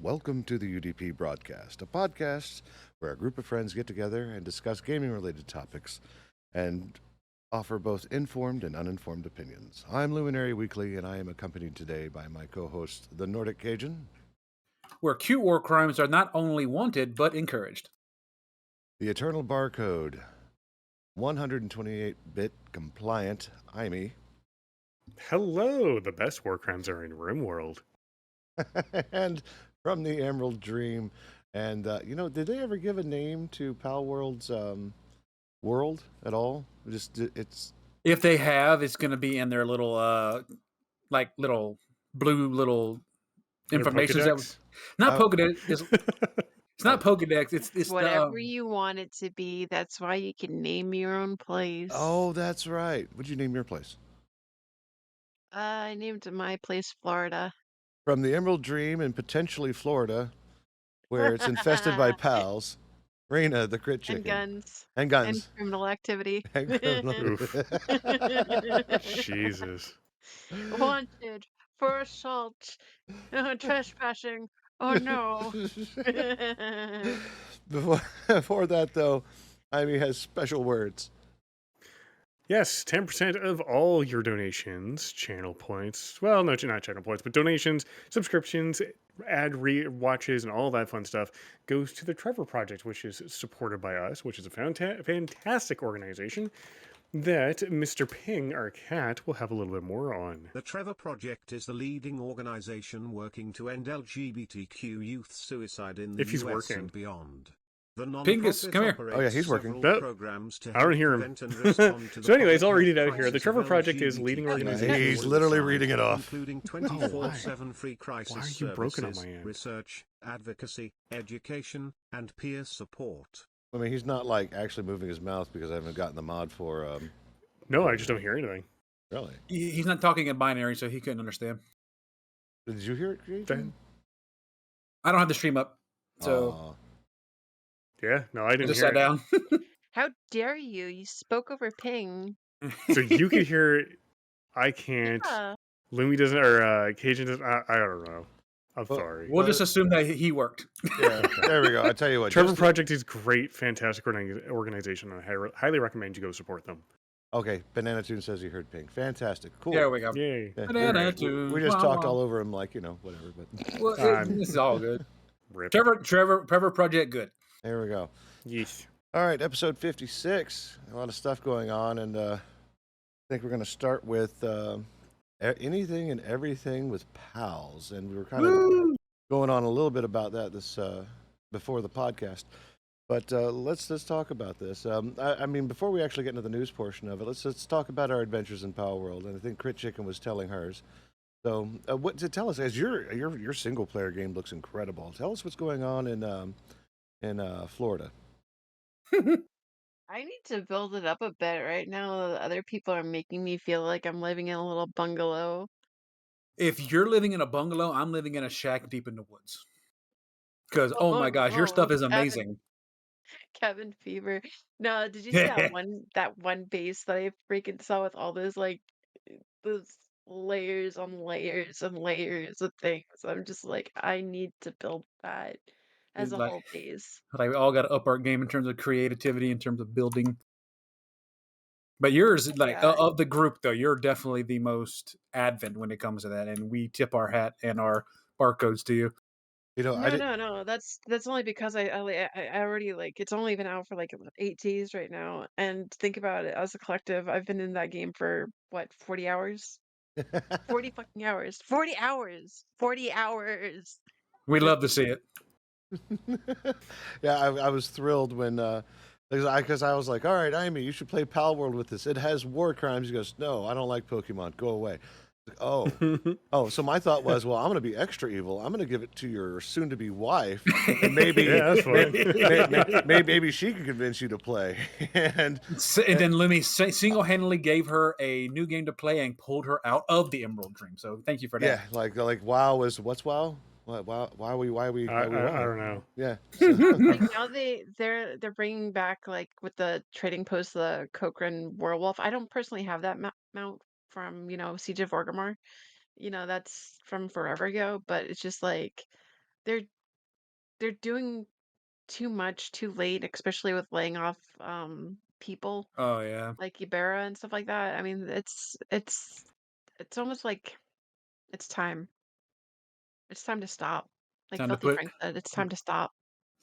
Welcome to the UDP Broadcast, a podcast where a group of friends get together and discuss gaming related topics and offer both informed and uninformed opinions. I'm Luminari Weekly, and I am accompanied today by my co host, the Nordic Cajun, where cute war crimes are not only wanted but encouraged. the Eternal Barcode, 128 bit compliant IME, Hello, the best war crimes are in RimWorld. and from the Emerald Dream. And, did they ever give a name to Palworld's world at all? It's If they have, it's going to be in their little, little blue little information. Not Pokedex. It's not Pokedex. It's whatever you want it to be. That's why you can name your own place. Oh, that's right. What'd you name your place? I named my place Florida. From the Emerald Dream in potentially Florida, where it's infested by pals, Raina, the crit chicken. And guns. And And criminal activity. Jesus. Wanted for assault. Trespassing. Oh no. Before that, though, Amy has special words. Yes, 10% of all your donations, channel points, well, no, not channel points, but donations, subscriptions, ad re-watches, and all that fun stuff goes to the Trevor Project, which is supported by us, which is a fantastic organization that Mr. Ping, our cat, will have a little bit more on. The Trevor Project is the leading organization working to end LGBTQ youth suicide in the US and beyond. The Pingus, come here. Oh yeah, he's working. Programs to I don't hear him. So anyways, I'll read it out here. The Trevor Project is leading organization. He's literally reading it off. Including 24/7 free crisis why are you services, broken on my end? research, advocacy, education, and peer support. I mean, he's not like actually moving his mouth because I haven't gotten the mod for. No, I just don't hear anything. Really? He's not talking in binary, so he couldn't understand. Did you hear it, Cajun? I don't have the stream up, so Yeah, no, I didn't just hear sat it. down. How dare you? You spoke over Ping. So you could hear it. I can't. Yeah. Lumi doesn't, or Cajun doesn't. I don't know. I'm Well, sorry. We'll just assume that he worked. Yeah, there we go. I tell you what. Trevor Project is great, fantastic organization. I highly recommend you go support them. Okay, Banana Tune says he heard Ping. Fantastic. Cool. There we go. Yay. Yeah, Banana we Tune. just Wow, talked wow. all over him like, whatever. But Well, this is all good. Rip. Trevor Project, good. there we go. Yeesh. All right, episode 56. A lot of stuff going on, and I think we're going to start with anything and everything with pals. And we were kind of going on a little bit about that this before the podcast. But let's talk about this. I mean, before we actually get into the news portion of it, let's talk about our adventures in Palworld. And I think Crit Chicken was telling hers. So, what to tell us? As your single player game looks incredible. Tell us what's going on in Florida. I need to build it up a bit right now. Other people are making me feel like I'm living in a little bungalow. If you're living in a bungalow, I'm living in a shack deep in the woods. Because, oh my gosh, your stuff is amazing. Kevin Fever. No, did you see that one base that I freaking saw with all those those layers on layers and layers of things? I'm just like, I need to build that as a whole base. Like, we all got to up our game in terms of creativity, in terms of building. But yours, of the group, though, you're definitely the most advent when it comes to that, and we tip our hat and our barcodes to you. No. That's only because I already it's only been out for 8 days right now. And think about it, as a collective, I've been in that game for what, 40 hours? 40 fucking hours. 40 hours. 40 hours. We love to see it. Yeah, I was thrilled when because I was like, all right, Amy, you should play Palworld with this. It has war crimes. He goes, no, I don't like Pokemon. Go away. Like, oh. So my thought was, well, I'm going to be extra evil. I'm going to give it to your soon-to-be wife, and maybe that's fine. maybe she can convince you to play. and then Lumi single-handedly gave her a new game to play and pulled her out of the Emerald Dream. So thank you for that. Yeah, like WoW was what's WoW? Why are we? I don't know. Yeah. Now they're bringing back with the trading post the Cochrane Werewolf. I don't personally have that mount from Siege of Orgrimmar. That's from forever ago, but it's just they're they're doing too much too late, especially with laying off people Oh yeah, like Ibarra and stuff like that. I mean, it's almost like it's time. It's time to stop. Like time to Filthy put, Frank said, it's time to stop.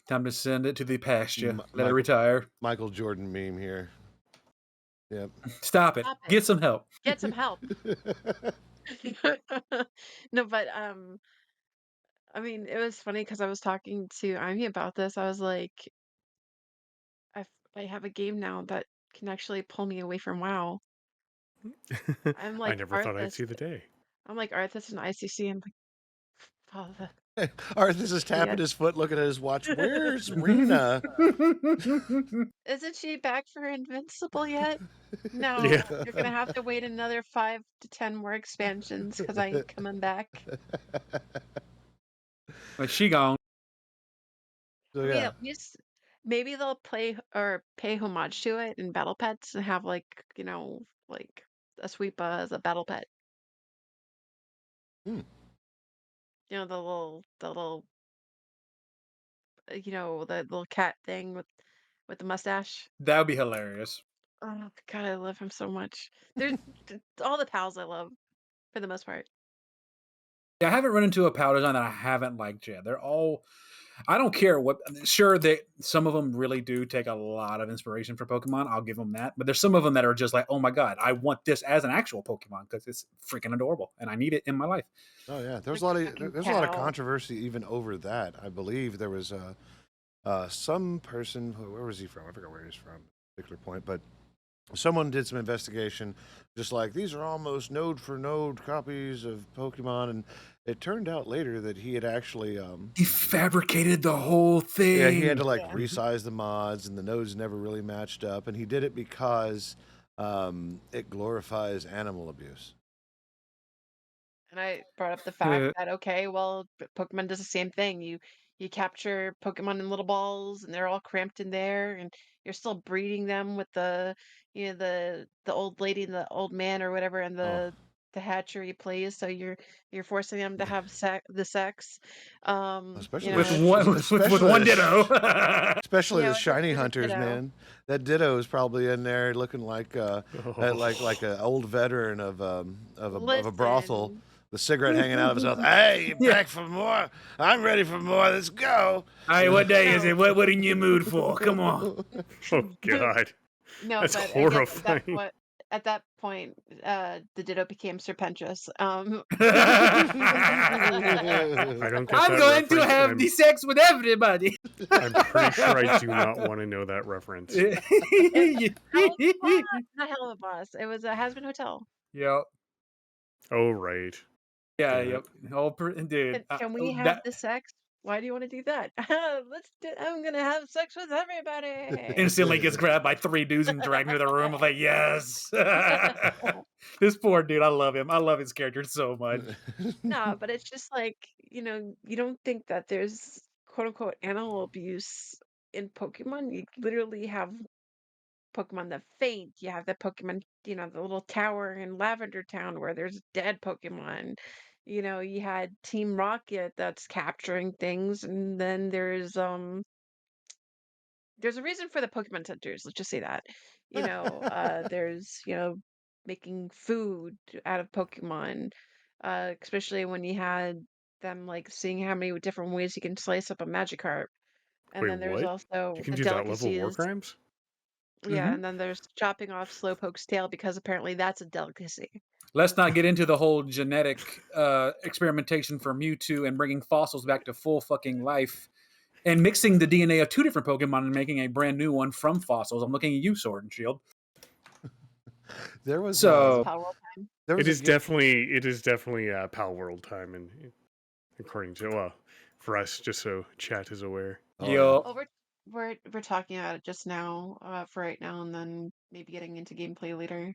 time to send it to the pasture. Let it Michael retire. Michael Jordan meme here. Yep. Stop it. Stop it. Get some help. Get some help. No, but I mean, it was funny because I was talking to Amy about this. I was like, I have a game now that can actually pull me away from WoW. I'm I like never thought I'd Arthas. see the day. I'm like Arthas and ICC. I'm like, Father. Arthas is tapping Yeah. his foot, looking at his watch. Where's Rena? Isn't she back for Invincible yet? No, Yeah. you're gonna have to wait another 5 to 10 more expansions because I ain't coming back. But she gone. So I mean, yeah, at least maybe they'll play or pay homage to it in Battle Pets and have like, like a sweepa as a battle pet. Hmm. The little the little cat thing with the mustache. That would be hilarious. Oh God, I love him so much. There's all the pals I love for the most part. Yeah, I haven't run into a power design that I haven't liked yet. They're all, I don't care what. Sure, some of them really do take a lot of inspiration for Pokemon. I'll give them that. But there's some of them that are just like, oh my god, I want this as an actual Pokemon because it's freaking adorable and I need it in my life. oh yeah. There's Like a lot a of fucking there's a lot of cow. controversy even over that. I believe there was some person. Where was he from? I forgot where he's from. At a particular point, but someone did some investigation, just like these are almost node for node copies of Pokemon, and it turned out later that he had actually He fabricated the whole thing. yeah, he had to like Yeah. resize the mods, and the nodes never really matched up, and he did it because it glorifies animal abuse. And I brought up the fact that okay, well, Pokemon does the same thing. You capture Pokemon in little balls, and they're all cramped in there, and you're still breeding them with the old lady and the old man or whatever, and Oh, the hatchery plays. So you're forcing them to have the sex. especially with It's one with one ditto. especially the it's shiny with a hunters, Ditto. man. That Ditto is probably in there looking like Oh. like an old veteran of a brothel. Listen, The cigarette hanging out of his mouth. Hey, you Yeah. back for more? I'm ready for more. Let's go. All right, what day is No. it? What in your mood for? Come on. Oh God, no, that's but I guess horrifying. at that point, the Ditto became Serpentris. I don't get I'm that going to reference, have and the sex with everybody. I'm pretty sure I do not want to know that reference. Hell of a boss, not hell of a boss. It was a Has-Been Hotel. Yep. Oh right. Yeah. Damn it. Yep. Oh, dude. Can we have That the sex? Why do you want to do that? I'm gonna have sex with everybody. instantly gets grabbed by 3 dudes and dragged into the room. I'm like, yes. This poor dude. I love him. I love his character so much. No, but it's just like, you don't think that there's quote unquote animal abuse in Pokemon. You literally have Pokemon that faint. You have the Pokemon, the little tower in Lavender Town where there's dead Pokemon. You had Team Rocket that's capturing things, and then there's a reason for the Pokemon centers. Let's just say that. There's making food out of Pokemon, especially when you had them like seeing how many different ways you can slice up a Magikarp. And Wait, then there's what? You also can the do that level war delicacies. crimes? Yeah, Mhm. and then there's chopping off Slowpoke's tail because apparently that's a delicacy. Let's not get into the whole genetic experimentation for Mewtwo and bringing fossils back to full fucking life and mixing the DNA of 2 different Pokemon and making a brand new one from fossils. I'm looking at you, Sword and Shield. There was So, Palworld time. there was It a is game- definitely Palworld time, and according to for us, just so chat is aware. Oh, yo, Oh, we're talking about it just now, for right now, and then maybe getting into gameplay later.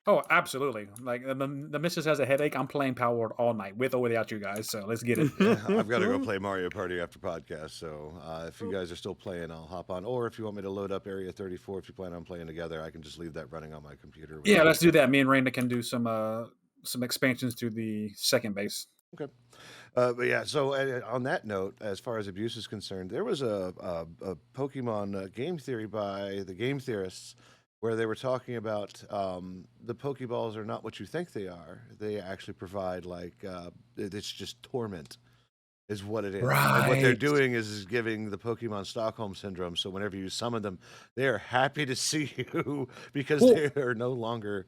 oh, absolutely. Like the missus has a headache. I'm playing Palworld all night with or without you guys. So let's get it. yeah, I've got to go play Mario Party after podcast. So if you guys are still playing, I'll hop on. Or if you want me to load up Area 34, if you plan on playing together, I can just leave that running on my computer. Yeah, let's do that. Me and Raina can do some expansions to the second base. Okay. But yeah, so on that note, as far as abuse is concerned, there was a Pokemon game theory by the game theorists where they were talking about the Pokeballs are not what you think they are. They actually provide it's just torment is what it is. And what they're Right. doing is giving the Pokemon Stockholm syndrome. So whenever you summon them, they are happy to see you because Well, they are no longer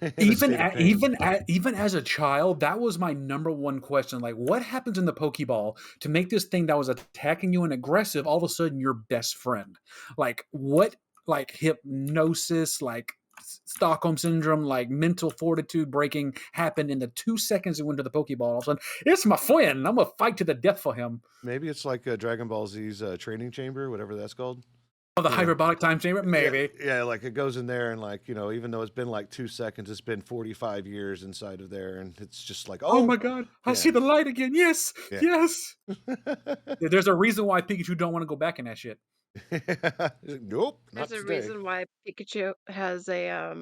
in a state of pain. even as a child, that was my number one question. Like, what happens in the Pokeball to make this thing that was attacking you and aggressive all of a sudden your best friend? Like, what? Like hypnosis, like Stockholm syndrome, like mental fortitude breaking happened in the 2 seconds it went to the Pokeball. All of a sudden, it's my friend. I'm gonna fight to the death for him. Maybe it's like Dragon Ball Z's training chamber, whatever that's called. Oh, the You know, hyperbolic time chamber, maybe. yeah, like it goes in there and even though it's been like 2 seconds, it's been 45 years inside of there, and it's just like, Oh my god, I see the light again. Yes, Yeah. yes. There's a reason why Pikachu don't want to go back in that shit. Nope, not There's a today. reason why Pikachu has a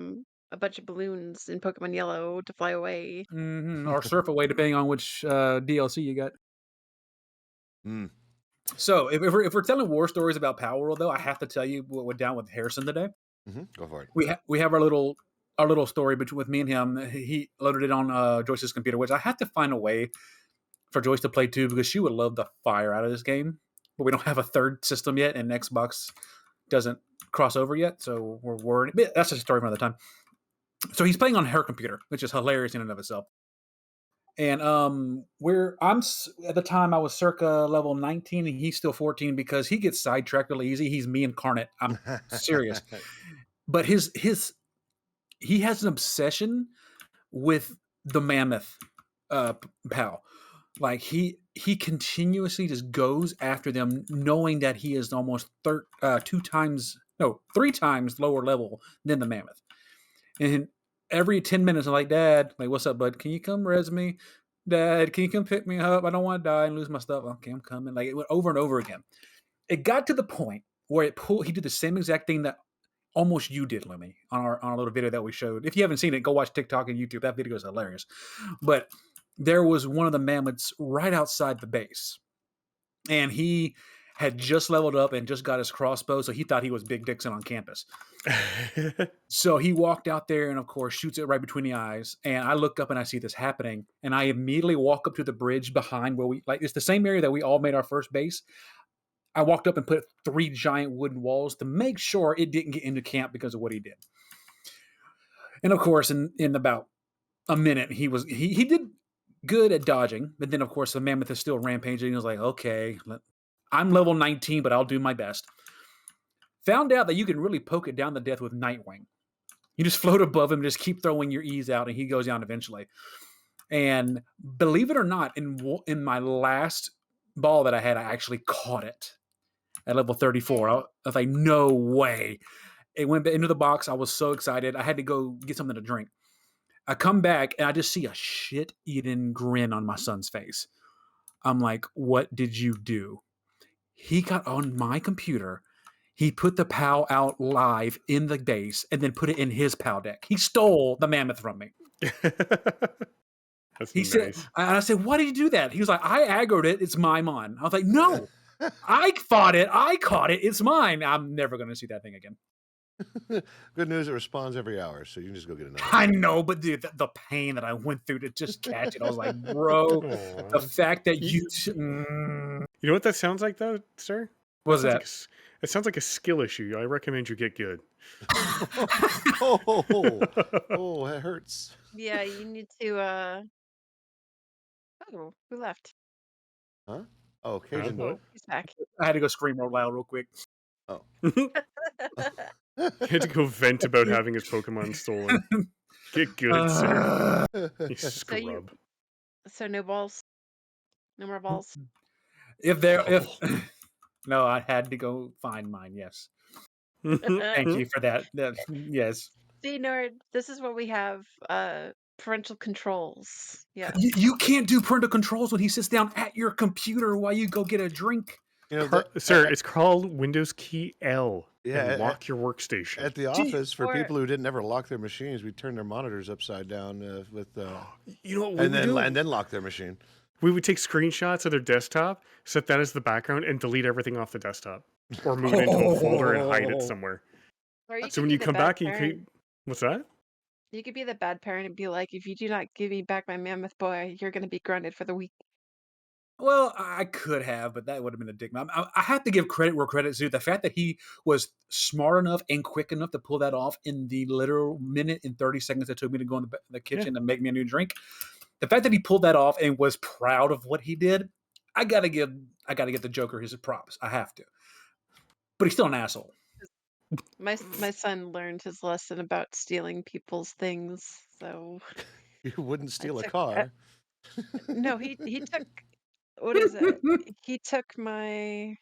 bunch of balloons in Pokemon Yellow to fly away. Or surf away, depending on which DLC you got. Mm. So, if we're telling war stories about Palworld, though, I have to tell you what went down with Harrison today. Go for it. We have our little story with me and him. He loaded it on Joyce's computer, which I have to find a way for Joyce to play too, because she would love the fire out of this game. But we don't have a third system yet, and Xbox doesn't cross over yet, so we're worried. But that's a story for another time. So he's playing on her computer, which is hilarious in and of itself. And I'm at the time I was circa level 19, and he's still 14 because he gets sidetracked really easy. He's me incarnate. I'm serious. But he has an obsession with the mammoth pal. Like he continuously just goes after them, knowing that he is almost 3 times lower level than the mammoth. And every 10 minutes, I'm like, Dad, like, what's up, bud? Can you come res me? Dad, can you come pick me up? I don't want to die and lose my stuff. Okay, I'm coming. Like, it went over and over again. It got to the point where he did the same exact thing that almost you did, Lumi, on our little video that we showed. If you haven't seen it, go watch TikTok and YouTube. That video is hilarious. But there was one of the mammoths right outside the base. And he had just leveled up and just got his crossbow, so he thought he was Big Dixon on campus. So he walked out there and, of course, shoots it right between the eyes. And I look up and I see this happening. And I immediately walk up to the bridge behind where it's the same area that we all made our first base. I walked up and put 3 giant wooden walls to make sure it didn't get into camp because of what he did. And, of course, in about a minute, he did good at dodging. But then, of course, the mammoth is still rampaging. He was like, okay, I'm level 19, but I'll do my best. Found out that you can really poke it down to death with Nightwing. You just float above him, just keep throwing your E's out, and he goes down eventually. And believe it or not, in my last ball that I had, I actually caught it at level 34. I was like, no way. It went into the box. I was so excited. I had to go get something to drink. I come back, and I just see a shit-eating grin on my son's face. I'm like, what did you do? He got on my computer. He put the PAL out live in the base and then put it in his PAL deck. He stole the mammoth from me. That's nice. I said, why did you do that? He was like, I aggroed it. It's my mon. I was like, no, I fought it. I caught it. It's mine. I'm never going to see that thing again. Good news, it responds every hour, so you can just go get another. I know, but dude, the pain that I went through to just catch it, I was like, bro, the fact that you... You know what that sounds like, though, sir? What was that? It sounds like a skill issue. I recommend you get good. Oh, that hurts. Yeah, you need to. Oh, who left? Huh? Oh, Cajun. Oh, he's back. I had to go scream real loud real quick. Oh. He had to go vent about having his Pokemon stolen. Get good, sir. You scrub. So no balls? No more balls? No, I had to go find mine, yes. Thank you for that. Yes. See, Nord, this is what we have. Parental controls. Yeah. You can't do parental controls when he sits down at your computer while you go get a drink. Sir, it's called Windows key L. Yeah, and lock your workstation. At the office, for people who didn't ever lock their machines, we turned their monitors upside down with you know what and then lock their machine. we would take screenshots of their desktop, set that as the background, and delete everything off the desktop, or move it into a folder and hide it somewhere. Or you So could when be you the come bad back, you parent. could. What's that? You could be the bad parent and be like, if you do not give me back my mammoth boy, you're gonna be grounded for the week. Well, I could have, but that would have been a dick. I have to give credit where credit's due. The fact that he was smart enough and quick enough to pull that off in the literal minute and 30 seconds it took me to go in the kitchen and make me a new drink. The fact that he pulled that off and was proud of what he did, I gotta give the Joker his props. I have to. But he's still an asshole. My son learned his lesson about stealing people's things, so You wouldn't I steal a took car. no, he took what is it? He took my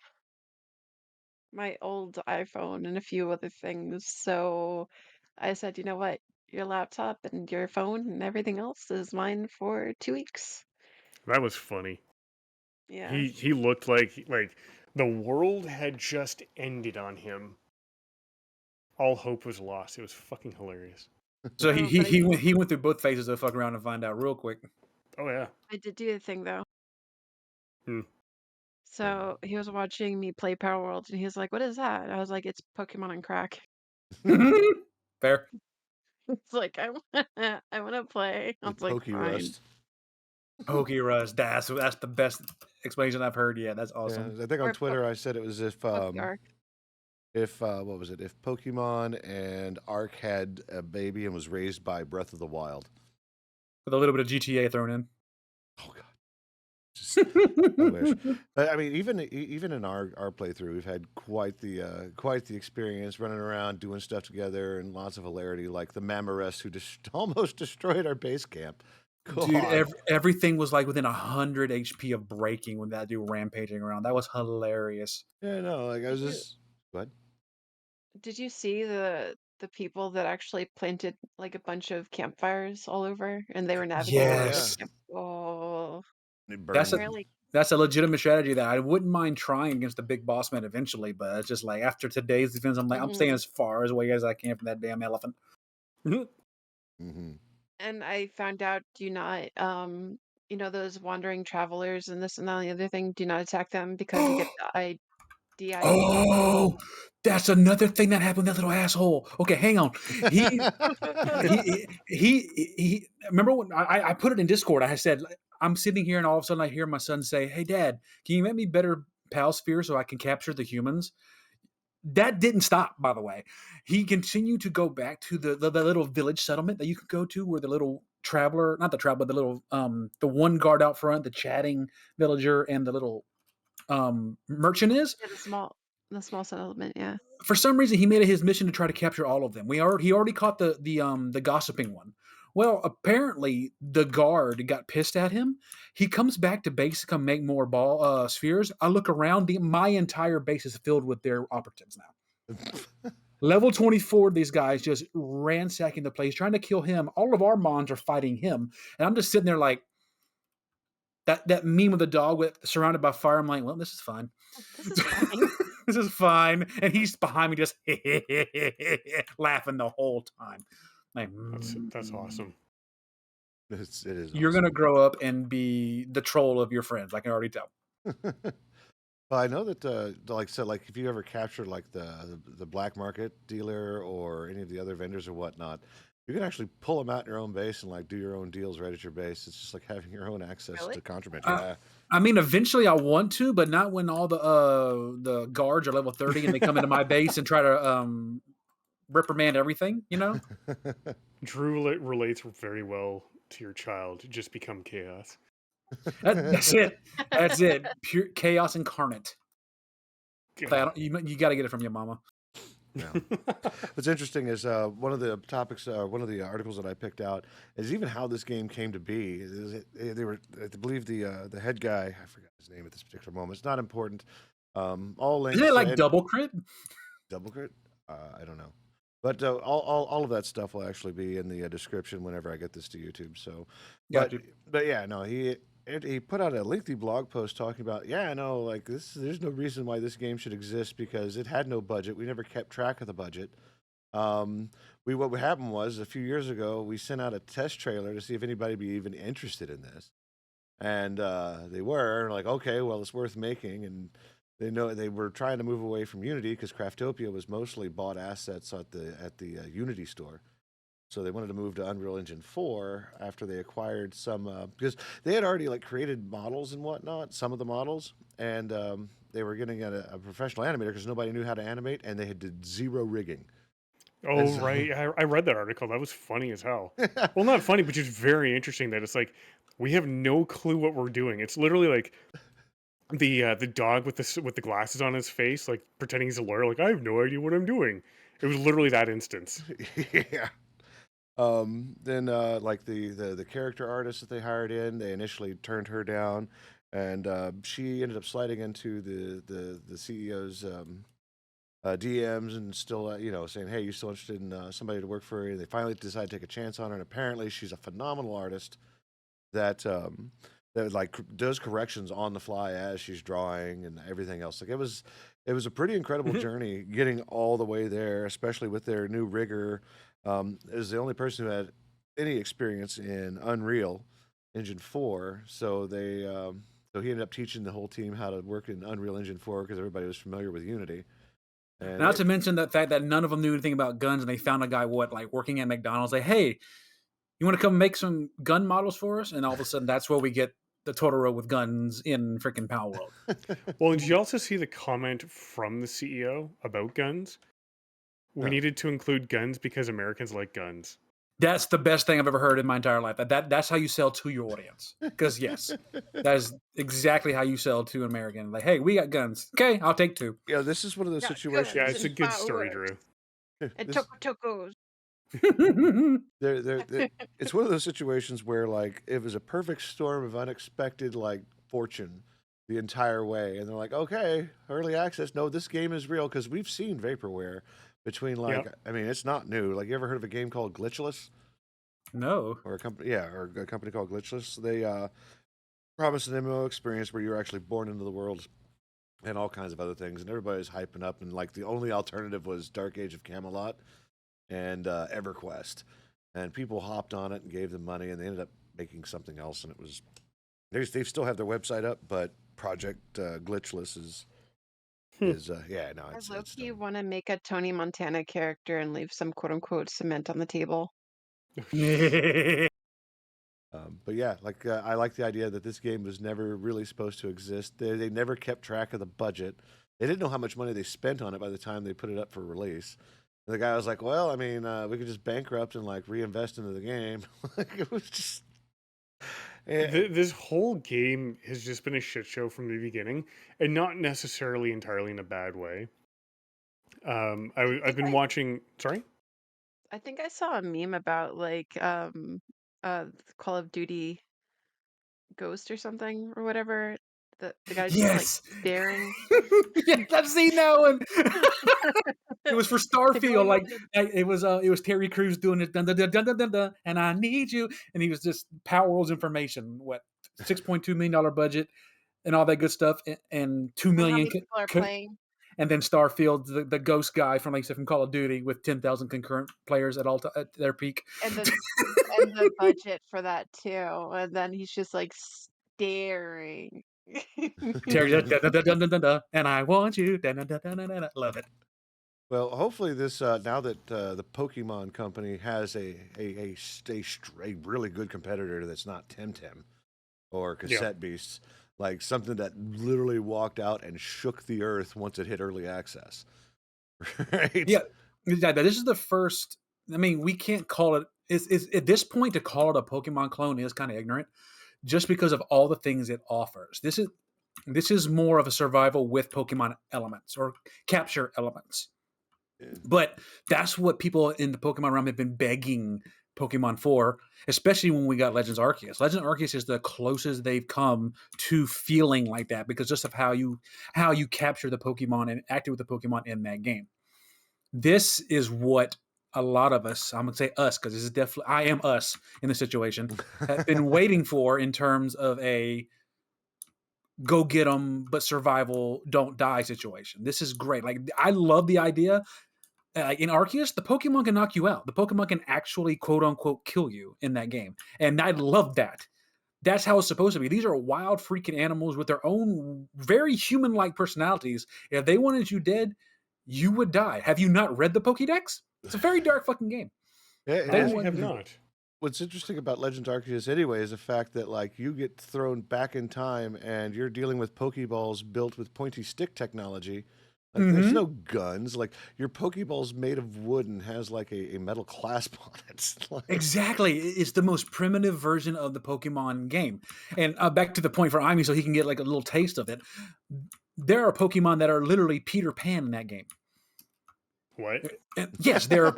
old iPhone and a few other things. So I said, you know what? Your laptop and your phone and everything else is mine for 2 weeks. That was funny. Yeah. He looked like the world had just ended on him. All hope was lost. It was fucking hilarious. So Oh, but he went through both phases of fuck around and find out real quick. Oh yeah. I did do the thing though. Hmm. So he was watching me play Palworld and he was like, "What is that?" I was like, "It's Pokemon on crack." Fair. It's like I want to play. I The was like, Pokey "Fine." Rust. Pokey Rust. That's the best explanation I've heard. Yeah, that's Yeah, awesome. I think on Or Twitter I said it was if Pokeark. what was it? If Pokemon and Ark had a baby and was raised by Breath of the Wild. With a little bit of GTA thrown in. Oh god. Just, I wish. But I mean, even in our playthrough, we've had quite the experience running around doing stuff together and lots of hilarity, like the Mammorest who just almost destroyed our base camp. Dude, God. everything was like within 100 HP of breaking when that dude rampaging around. That was hilarious. Yeah, no, like I was Did you just what? did you see the people that actually planted like a bunch of campfires all over and they were navigating Oh through yeah, the Yes. camp? Oh, it That's a burned. apparently. that's a legitimate strategy that I wouldn't mind trying against the big boss man eventually, but it's just like after today's defense, I'm like, I'm staying Mhm. as far away as I can from that damn elephant. Mm-hmm. And I found out do not those wandering travelers and this and that and the other thing, do not attack them because you get the DID. Oh, that's another thing that happened with that little asshole. Okay, hang on. He he remember when I put it in Discord, I said, I'm sitting here and all of a sudden I hear my son say, "Hey dad, can you make me better pal sphere so I can capture the humans?" That didn't stop, by the way. He continued to go back to the little village settlement that you could go to where the little traveler, not the traveler, the little the one guard out front, the chatting villager, and the little merchant is. Yeah, the small settlement, yeah. For some reason, he made it his mission to try to capture all of them. He already caught the gossiping one. Well, apparently the guard got pissed at him. He comes back to base to come make more ball spheres. I look around, my entire base is filled with their operatives now. Level 24, these guys just ransacking the place, trying to kill him. All of our mons are fighting him, and I'm just sitting there like that meme of the dog with surrounded by fire. I'm like, well, this is fine. This is fine. This is fine. And he's behind me just laughing the whole time. Like, That's awesome. It is. You're Awesome. gonna grow up and be the troll of your friends. I can already tell. Well, I know that, like if you ever capture like the black market dealer or any of the other vendors or whatnot, you can actually pull them out in your own base and like do your own deals right at your base. It's just like having your own access Really? to contraband. Uh, Yeah. I mean, eventually I want to, but not when all the guards are level 30 and they come into my base and try to reprimand everything. You know, Drew relates very well to your child. Just become chaos. that's it. That's it. Pure chaos incarnate. Yeah. You got to get it from your mama. Yeah. What's interesting is one of the topics, one of the articles that I picked out is even how this game came to be. They were, I believe, the head guy. I forgot his name at this particular moment. It's not important. All links. Isn't it like double crit? Double crit? I don't know. But all of that stuff will actually be in the description whenever I get this to YouTube. So, Gotcha. but yeah, no, he put out a lengthy blog post talking about, yeah, no, like this, there's no reason why this game should exist because it had no budget. We never kept track of the budget. What happened was a few years ago we sent out a test trailer to see if anybody would be even interested in this. and they were like, okay, well, it's worth making, and they were trying to move away from Unity because Craftopia was mostly bought assets at the Unity store. So they wanted to move to Unreal Engine 4 after they acquired some because they had already like created models and whatnot, some of the models, and they were getting a professional animator because nobody knew how to animate, and they had did zero rigging. Oh, So, right. I read that article. That was funny as hell. Well, not funny, but just very interesting that it's like we have no clue what we're doing. It's literally like the dog with the glasses on his face, like pretending he's a lawyer. Like I have no idea what I'm doing. It was literally that instance. yeah. Then like the character artist that they hired in, they initially turned her down, and she ended up sliding into the CEO's DMs and still saying, hey, you still interested in somebody to work for you? They finally decided to take a chance on her, and apparently she's a phenomenal artist that that like does corrections on the fly as she's drawing and everything else. Like it was a pretty incredible journey getting all the way there, especially with their new rigger. Is the only person who had any experience in Unreal Engine 4, so so he ended up teaching the whole team how to work in Unreal Engine 4 because everybody was familiar with Unity. And Not to mention the fact that none of them knew anything about guns, and they found a guy working at McDonald's. Like, hey, you want to come make some gun models for us? And all of a sudden, that's where we get the Totoro with guns in freaking Palworld. Well, did you also see the comment from the CEO about guns? We needed to include guns because Americans like guns. That's the best thing I've ever heard in my entire life. That's how you sell to your audience. Because yes, that is exactly how you sell to an American. Like, hey, we got guns. Okay, I'll take 2. yeah, this is one of those situations. Yeah, it's a good story, Drew. And This- tocos. it's one of those situations where like it was a perfect storm of unexpected like fortune the entire way, and they're like, okay, early access. No, this game is real because we've seen vaporware between like I mean, it's not new. Like, you ever heard of a game called Glitchless? No. Or a company, or a company called Glitchless. They promised an MMO experience where you're actually born into the world and all kinds of other things, and everybody's hyping up, and like the only alternative was Dark Age of Camelot and EverQuest, and people hopped on it and gave them money, and they ended up making something else, and it was they still have their website up, but Project Glitchless is yeah, no, I it's low-key want to make a Tony Montana character and leave some quote-unquote cement on the table. but yeah, like I like the idea that this game was never really supposed to exist. They never kept track of the budget. They didn't know how much money they spent on it by the time they put it up for release. And the guy was like, "Well, I mean, we could just bankrupt and like reinvest into the game." Like, it was just. This whole game has just been a shit show from the beginning, and not necessarily entirely in a bad way. I've been watching. Sorry. I think I saw a meme about like Call of Duty Ghost or something or whatever. The guy's just like Yes. staring. Yes, I've seen that one. It was for Starfield. going Like on it was Terry Crews doing it. Dun, dun, dun, dun, dun, dun, dun, and I need you. And he was just Palworld's information. What $6.2 million budget and all that good stuff, and 2 how million. many people are playing. And then Starfield, the ghost guy from like I said from Call of Duty with 10,000 concurrent players at at their peak. And the budget for that too. And then he's just like staring. Terry, dun, dun, dun, dun, dun, dun, dun, and I want you. Dun, dun, dun, dun, dun, dun, love it. Well, hopefully this now that the Pokemon company has a really good competitor that's not Temtem or Cassette Beasts, like something that literally walked out and shook the earth once it hit early access. Right? Yeah, this is the first. I mean, we can't call it. Is at this point to call it a Pokemon clone is kind of ignorant, just because of all the things it offers. This is more of a survival with Pokemon elements or capture elements. But that's what people in the Pokemon realm have been begging Pokemon for, especially when we got Legends Arceus. Legends Arceus is the closest they've come to feeling like that because just of how you capture the Pokemon and acted with the Pokemon in that game. This is what a lot of us, I'm gonna say us because this is definitely I am us in the situation, have been waiting for in terms of a go get them but survival don't die situation. This is great. Like I love the idea. In Arceus, the Pokemon can knock you out. The Pokemon can actually quote unquote kill you in that game, and I love that. That's how it's supposed to be. These are wild freaking animals with their own very human-like personalities. If they wanted you dead, you would die. Have you not read the Pokédex? It's a very dark fucking game. It They is. I have wanted you- not. What's interesting about Legends Arceus anyway is the fact that like you get thrown back in time and you're dealing with Pokeballs built with pointy stick technology. Like there's Mhm. no guns. Like your Pokeball's made of wood and has like a metal clasp on it. Like, Exactly. It's the most primitive version of the Pokemon game. And back to the point for Amy, so he can get like a little taste of it. There are Pokemon that are literally Peter Pan in that game. What? And yes, there are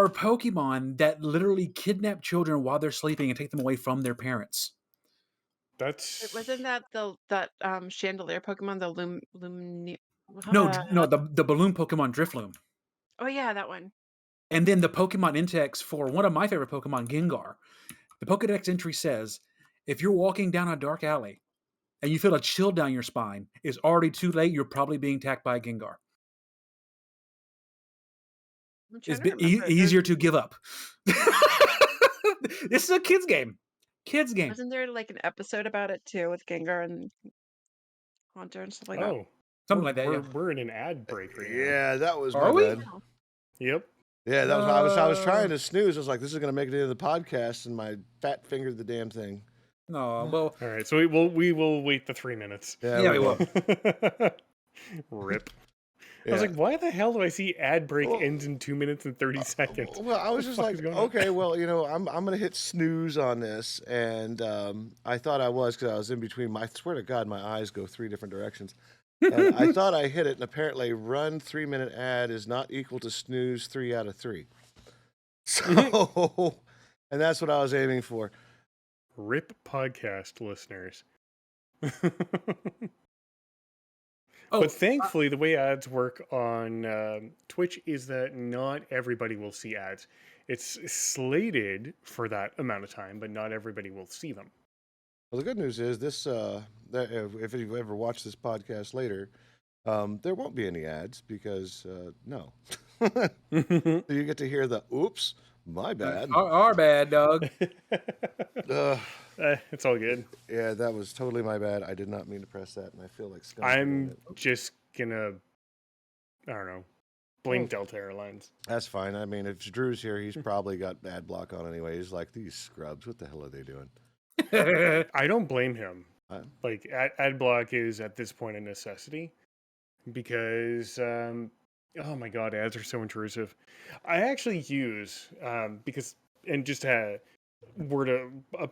Pokemon that literally kidnap children while they're sleeping and take them away from their parents. That's Wasn't that that chandelier Pokemon, the No, the balloon Pokemon Drifloon. Oh yeah, that one. And then the Pokemon Index for one of my favorite Pokemon, Gengar. The Pokedex entry says, if you're walking down a dark alley and you feel a chill down your spine, it's already too late. You're probably being attacked by a Gengar. I'm trying It's to been remember. easier to give up. This is a kid's game. Kids game. Wasn't there like an episode about it too with Gengar and Haunter and stuff like that? oh, Something like that, yeah. We're in an ad break right now. yeah, that was Are my we? bad. Yep. Yeah, that was I was trying to snooze. I was like, this is gonna make it into the podcast, and my fat fingered the damn thing. No, well, All right. So we will wait the 3 minutes. yeah, we will. Rip. I Yeah. was like, why the hell do I see ad break Well, ends in 2 minutes and 30 seconds? Well, I was What just the fuck like, is going on? okay, well, I'm gonna hit snooze on this, and I thought I was because I was in between. I swear to God, my eyes go 3 different directions. And I thought I hit it, and apparently, run 3-minute ad is not equal to snooze 3 out of 3. So, and that's what I was aiming for. Rip podcast listeners. Oh, But thankfully, the way ads work on Twitch is that not everybody will see ads. It's slated for that amount of time, but not everybody will see them. Well, the good news is this: that if you've ever watched this podcast later, there won't be any ads because no. So you get to hear the "Oops, my bad." our bad, dog. It's all good. Yeah, that was totally my bad. I did not mean to press that, and I feel like scum. I'm just gonna, I don't know, blame Delta Airlines. That's fine. I mean, if Drew's here, he's probably got ad block on anyway. He's like, these scrubs, what the hell are they doing? I don't blame him. Huh? Like, ad block is at this point a necessity because, oh my god, ads are so intrusive. I actually use, because, and just a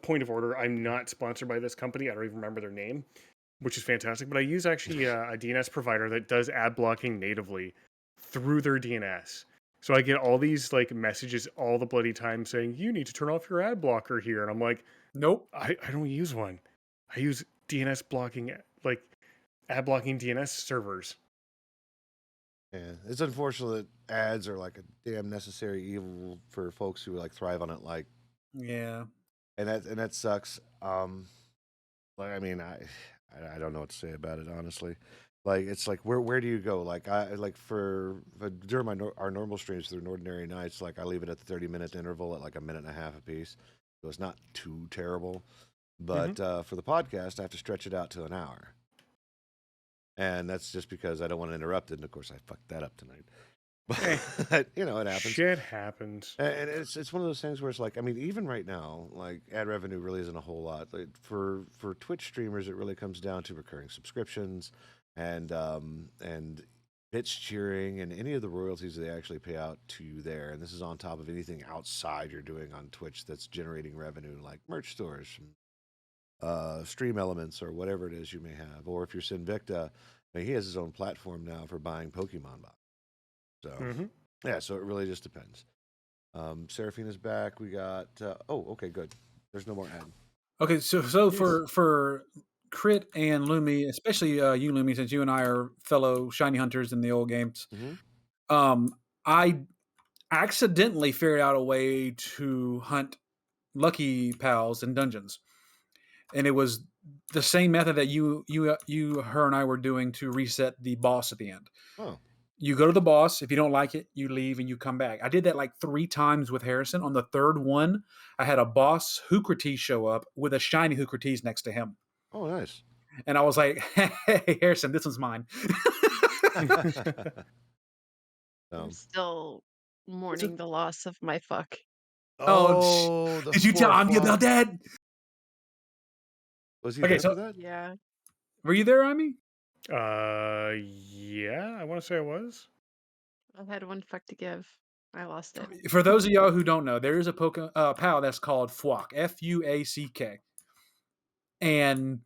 point of order, I'm not sponsored by this company. I don't even remember their name, which is fantastic. But I use actually a DNS provider that does ad blocking natively through their DNS. So I get all these like messages all the bloody time saying, you need to turn off your ad blocker here. And I'm like, Nope. I don't use one. I use DNS blocking, like ad blocking DNS servers. Yeah, it's unfortunate that ads are like a damn necessary evil for folks who like thrive on it. Like, Yeah. and that sucks. Like, I mean, I don't know what to say about it, honestly. Like, it's like, where do you go? Like, I like for during our normal streams through Ordinary Nights, like I leave it at the 30-minute interval at like a minute and a half a piece, so it's not too terrible. But for the podcast, I have to stretch it out to an hour, and that's just because I don't want to interrupt it. And of course, I fucked that up tonight. But it happens. Shit happens. And it's one of those things where it's like, I mean, even right now, like ad revenue really isn't a whole lot. Like for Twitch streamers, it really comes down to recurring subscriptions and bits cheering and any of the royalties they actually pay out to you there. And this is on top of anything outside you're doing on Twitch that's generating revenue, like merch stores, stream elements, or whatever it is you may have. Or if you're Sinvicta, I mean, he has his own platform now for buying Pokemon boxes. So, yeah, so it really just depends. Seraphina's back. We got, okay, good. There's no more ad. Okay, so for Crit and Lumi, especially you, Lumi, since you and I are fellow shiny hunters in the old games, I accidentally figured out a way to hunt lucky pals in dungeons, and it was the same method that you, her, and I were doing to reset the boss at the end. Oh. You go to the boss. If you don't like it, you leave and you come back. I did that like 3 times with Harrison. On the third one, I had a boss Hookrates show up with a shiny Hookrates next to him. Oh, nice. And I was like, hey, Harrison, this one's mine. I'm still mourning the loss of my fuck. Oh, did you tell Ami about that? Was he Okay, there so- for that? Yeah. Were you there, Ami? Yeah, I want to say I was. I had one fuck to give. I lost it. For those of y'all who don't know, there is a POW that's called Fuack, Fuack. And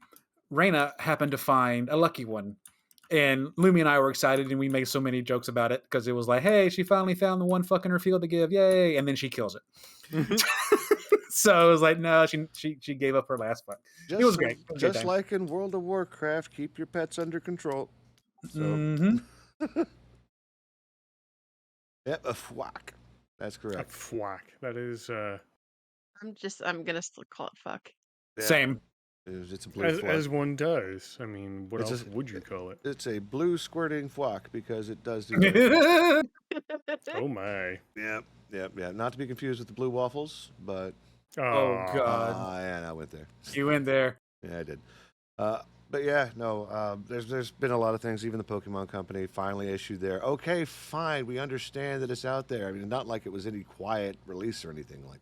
Raina happened to find a lucky one. And Lumi and I were excited, and we made so many jokes about it because it was like, hey, she finally found the one fuck in her field to give. Yay. And then she kills it. So it was like, no, she gave up her last fuck. It was great. It was a great Just time. like in World of Warcraft, keep your pets under control. So, Mhm. yep, a fwack. That's A correct. fwack. That is I'm gonna still call it fuck. Yeah, Same. it's a blue as fwack. one does. I mean, what It's else a- would you call it? It's a blue squirting fwack because it does do that. Oh my. Yeah. Not to be confused with the blue waffles, but Oh, God. yeah, I went there. You went there. Yeah, I did. But yeah, no. There's been a lot of things. Even the Pokemon Company finally issued their okay, fine. We understand that it's out there. I mean, not like it was any quiet release or anything like.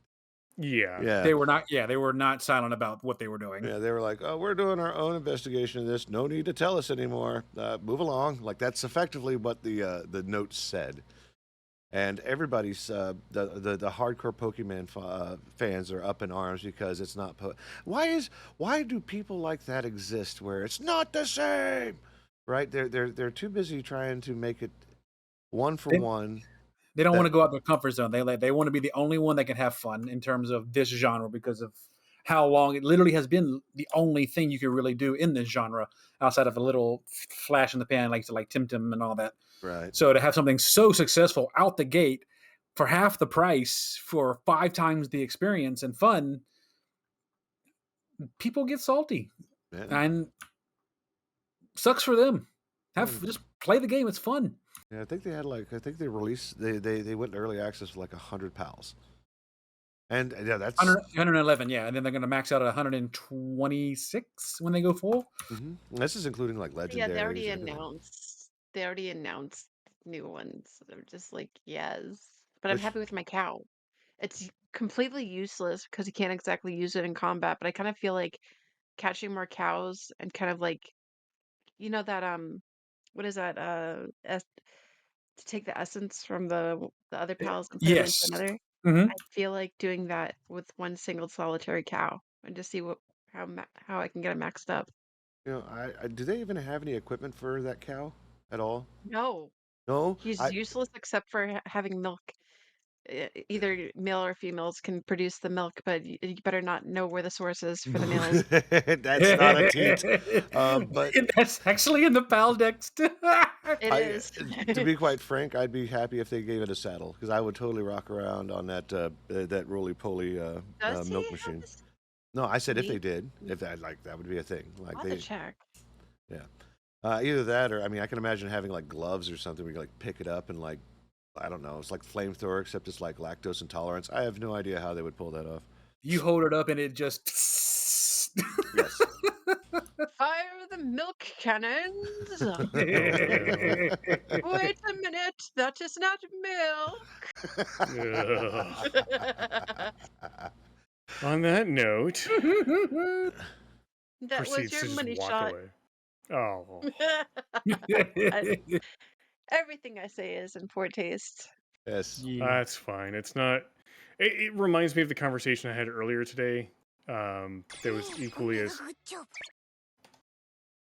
Yeah. Yeah. They were not. Yeah, they were not silent about what they were doing. Yeah, they were like, "Oh, we're doing our own investigation of this. No need to tell us anymore. Move along." Like that's effectively what the note said. And everybody's the hardcore Pokemon fans are up in arms because it's not. Why do people like that exist where it's not the same? Right? They're too busy trying to make it one for one. They don't want to go out their comfort zone. They want to be the only one that can have fun in terms of this genre because of how long it literally has been the only thing you can really do in this genre outside of a little flash in the pan like Tim and all that. Right. So to have something so successful out the gate for half the price for 5 times the experience and fun, people get salty. Yeah. And sucks for them. Just play the game. It's fun. Yeah, I think they had they released they went to early access with like 100 pals. And yeah, that's 111, yeah, and then they're going to max out at 126 when they go full. Mhm. This is including like legendaries. Yeah, they already and everything. announced. They already announced new ones. They're just like, yes. But I'm Which- happy with my cow. It's completely useless because you can't exactly use it in combat. But I kind of feel like catching more cows and kind of like, you know that what is that to take the essence from the other pals and put it into Yes. another. Mhm. I feel like doing that with one single solitary cow and just see how I can get it maxed up. You know, do they even have any equipment for that cow at all? No, No. he's useless except for having milk. Either male or females can produce the milk, but you better not know where the source is for the males. That's not a teat. But That's actually in the PAL Dex. It is. To be quite frank, I'd be happy if they gave it a saddle because I would totally rock around on that roly poly Does he milk have machine. this? No, I said if they Neat. did, if that that would be a thing. Like I'll have to check. either that or I mean I can imagine having like gloves or something where you like pick it up and like I don't know, it's like flamethrower except it's like lactose intolerance. I have no idea how they would pull that off. You hold it up and it just. Yes. Fire the milk cannons! Oh, Wait a minute, that is not Ugh. milk. On that note, That was proceeds to your just money walk shot. away. Oh, Everything I say is in poor taste. Yes. that's fine. It's not. It reminds me of the conversation I had earlier today. There was equally as.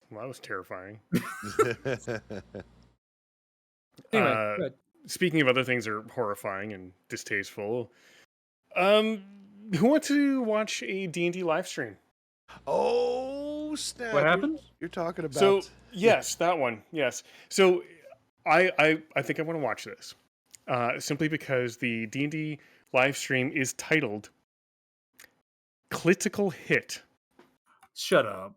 Well, that was terrifying. Anyway, good. Speaking of other things that are horrifying and distasteful, who wants to watch a D&D live stream? Oh snap! What happened? You're talking about So yes, that one. Yes. So I think I want to watch this simply because the D&D live stream is titled Clitical Hit. Shut up.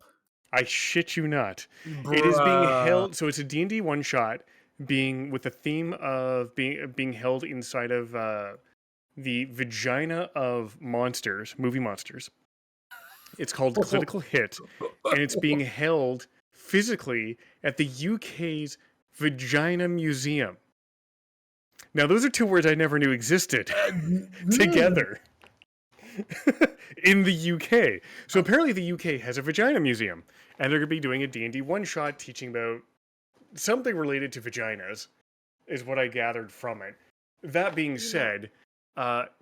I shit you not. It is being Bruh. held. So it's a D&D one shot being with the theme of being held inside of the vagina of monsters, movie monsters. It's called Clitical Hit, and it's being held physically at the UK's Vagina Museum. Now, those are two words I never knew existed together in the UK. So apparently the UK has a Vagina Museum, and they're going to be doing a D&D one-shot teaching about something related to vaginas, is what I gathered from it. That being said,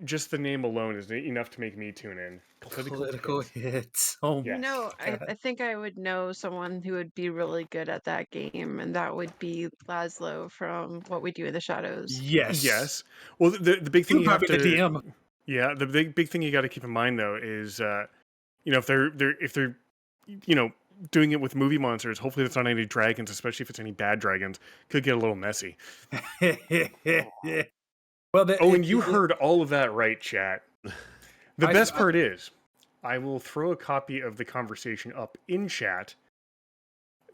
just the name alone is enough to make me tune in. Clitical hits. Oh, Yes. I think I would know someone who would be really good at that game, and that would be Laszlo from What We Do in the Shadows. Yes. Well, the big thing you have probably to the DM. yeah, the big thing you got to keep in mind though is if they're doing it with movie monsters, hopefully it's not any dragons, especially if it's any bad dragons. Could get a little messy. Well, And you heard all of that right, chat. The best part is, I will throw a copy of the conversation up in chat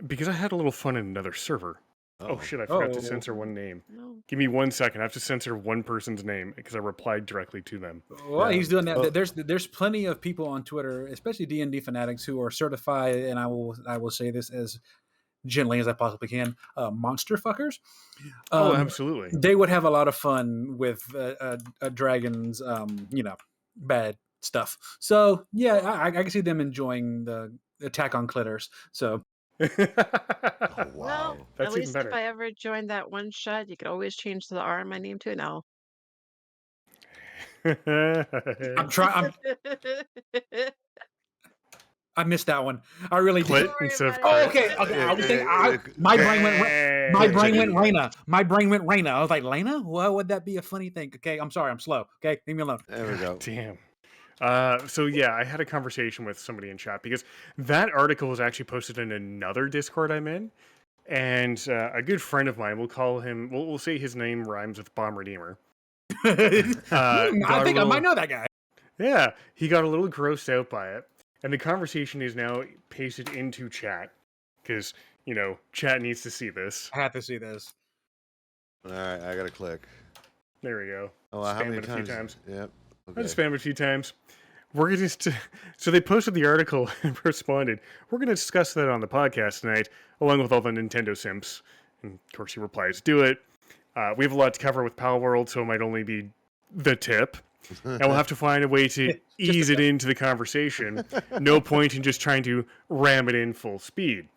because I had a little fun in another server. Oh shit, I forgot to censor one name. No. Give me 1 second. I have to censor one person's name because I replied directly to them. Well, he's doing that. There's plenty of people on Twitter, especially D&D fanatics, who are certified, and I will say this as gently as I possibly can, monster fuckers. Absolutely. They would have a lot of fun with a dragon's, bad stuff. So yeah, I can see them enjoying the attack on clitters. So. Wow. Well, That's at least even better. if I ever joined that one shot, you could always change the R in my name to an L. I'm trying. I missed that one. I really did. Clit instead of Oh, crit. okay. I was thinking, my brain went Raina. My brain went Raina. I was like, Lena? Well, would that be a funny thing? Okay, I'm sorry. I'm slow. Okay, leave me alone. There we go. Damn. So yeah, I had a conversation with somebody in chat because that article was actually posted in another Discord I'm in, and a good friend of mine, we'll call him. We'll say his name rhymes with Bomb Redeemer. I think I might know that guy. Yeah, he got a little grossed out by it, and the conversation is now pasted into chat because chat needs to see this. I have to see this. All right, I gotta click. There we go. Oh, how many Spam it a few times. Yep. I just spam it a few times. We're gonna so they posted the article and responded. We're gonna discuss that on the podcast tonight, along with all the Nintendo simps. And of course, he replies, "Do it." We have a lot to cover with Palworld, so it might only be the tip, and we'll have to find a way to ease it into the conversation. No point in just trying to ram it in full speed.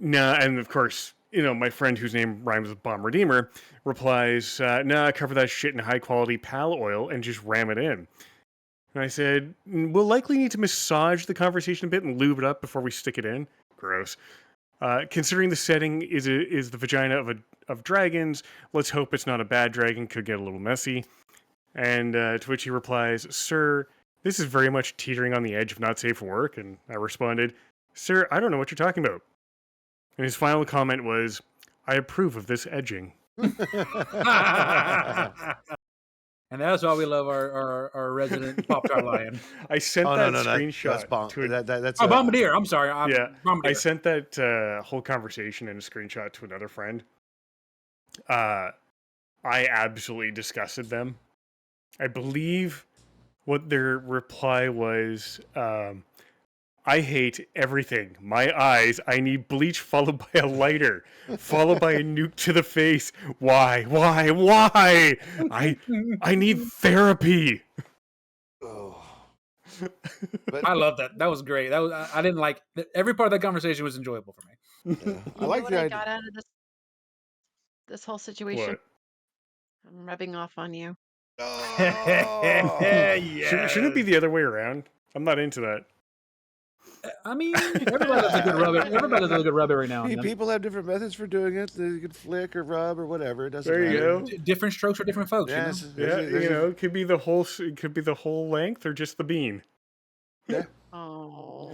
Nah, and of course, my friend whose name rhymes with Bomb Redeemer replies, nah, cover that shit in high quality pal oil and just ram it in. And I said, we'll likely need to massage the conversation a bit and lube it up before we stick it in. Gross. Considering the setting is the vagina of dragons, let's hope it's not a bad dragon, could get a little messy. And to which he replies, sir, this is very much teetering on the edge of not safe for work. And I responded, sir, I don't know what you're talking about. And his final comment was, I approve of this edging. And that's why we love our resident Pop-Tart Lion. I sent that screenshot to that's Bombardier. I'm sorry. I sent that whole conversation and a screenshot to another friend. I absolutely disgusted them. I believe what their reply was, I hate everything. My eyes. I need bleach followed by a lighter, followed by a nuke to the face. Why? I need therapy. Oh. I love that. That was great. I didn't like every part of that conversation was enjoyable for me. Yeah. I like what the I idea. got out of this whole situation. What? I'm rubbing off on you. Oh. Yeah. Shouldn't it be the other way around? I'm not into that. I mean, everybody does a good rub. Everybody does a good rub every now and then. People have different methods for doing it. They could flick or rub or whatever. It doesn't There you matter. go. Different strokes for different folks. Yes. It could be the whole length or just the bean. Yeah. Oh.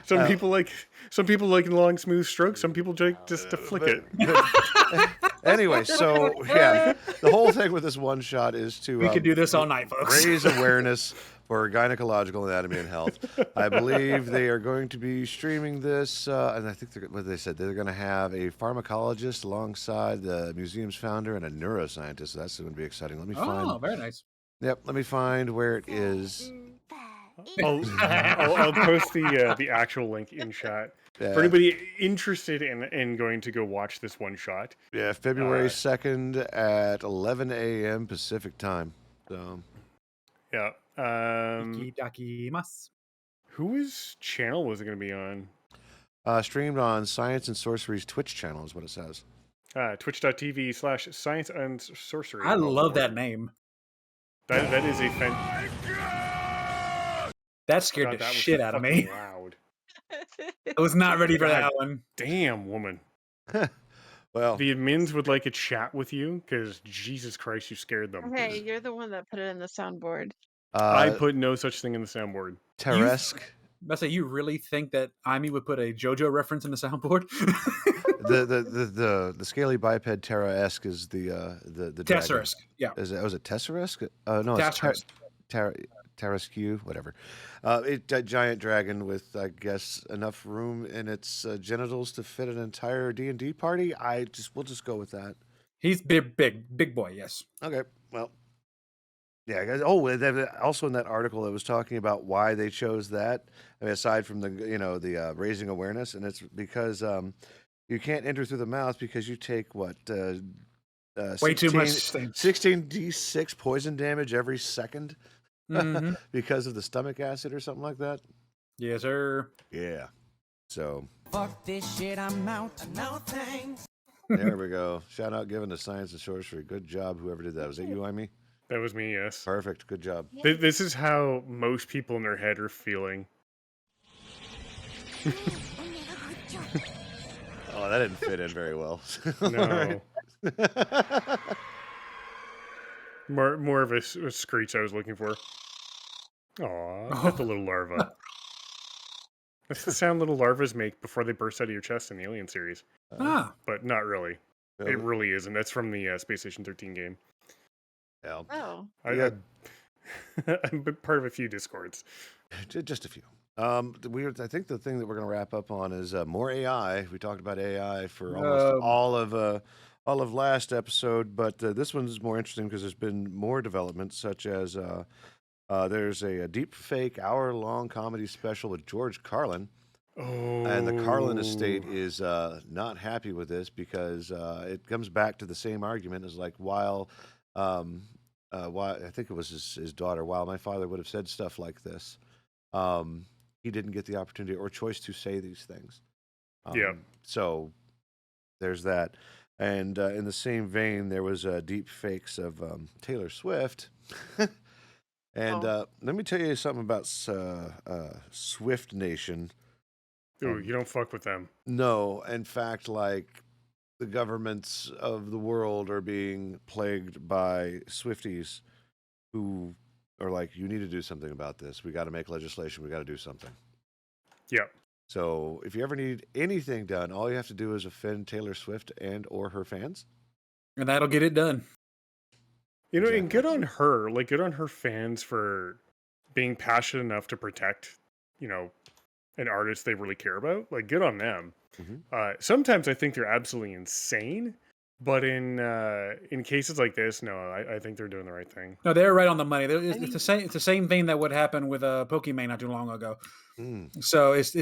Some people like long smooth strokes. Some people just to flick it. Anyway, so yeah, the whole thing with this one shot is to We could do this all night, folks. raise awareness for gynecological anatomy and health. I believe they are going to be streaming this, and I think what they said they're going to have a pharmacologist alongside the museum's founder and a neuroscientist. So that's going to be exciting. Let me find. Oh, very nice. Yep, let me find where it is. I'll post the actual link in chat for anybody interested in going to go watch this one shot. Yeah, February 2nd at 11 a.m. Pacific time. So yeah. Whose channel was it going to be on? Streamed on Science and Sorcery's Twitch channel is what it says. Twitch.tv/Science and Sorcery. I love that name. That is a That scared the shit out of me. Loud. I was not ready for that one. Damn, woman. Well, the admins would like a chat with you because Jesus Christ, you scared them. Hey, you're the one that put it in the soundboard. I put no such thing in the soundboard. Teresk. Let's say, you really think that Imi would put a JoJo reference in the soundboard? the scaly biped Terra-esque is the Tesserask. Yeah. Was it Tesserask? No, Tesserask. it's Tarasque, whatever. A giant dragon with, I guess, enough room in its genitals to fit an entire D&D party. We'll just go with that. He's big boy. Yes. Okay. Well. Yeah. Guys. Oh, also in that article, it was talking about why they chose that. I mean, aside from the raising awareness, and it's because you can't enter through the mouth because you take what way too much 16d6 poison damage every second. Mm-hmm. Because of the stomach acid or something like that. Yes, sir. Yeah. So. Fuck this shit, I'm out. No thanks. There we go. Shout out given to Science and Sorcery. Good job, whoever did that. Was it you, Imi? That was me, yes. Perfect. Good job. This is how most people in their head are feeling. Oh, that didn't fit in very well. No. More of a screech I was looking for. Aw, that's a little larva. That's the sound little larvas make before they burst out of your chest in the Alien series. But not really. It really isn't. That's from the Space Station 13 game. Yeah. Oh. I'm part of a few Discords. Just a few. I think the thing that we're going to wrap up on is more AI. We talked about AI for almost all of last episode, but this one's more interesting because there's been more developments, such as there's a deep fake hour-long comedy special with George Carlin. Oh. And the Carlin estate is not happy with this because it comes back to the same argument as like while I think it was his daughter, while my father would have said stuff like this, he didn't get the opportunity or choice to say these things. Yeah. So there's that. And in the same vein, there was deep fakes of Taylor Swift. And let me tell you something about Swift Nation. Ooh, you don't fuck with them. No, in fact, like the governments of the world are being plagued by Swifties who are like, you need to do something about this. We got to make legislation. We got to do something. Yep. So if you ever need anything done, all you have to do is offend Taylor Swift and or her fans. And that'll get it done. You know, and good on her. Like, good on her fans for being passionate enough to protect, an artist they really care about. Like, good on them. Mm-hmm. Sometimes I think they're absolutely insane, but in cases like this, no, I think they're doing the right thing. No, they're right on the money. It's the same thing that would happen with Pokemon not too long ago. Mm. So it's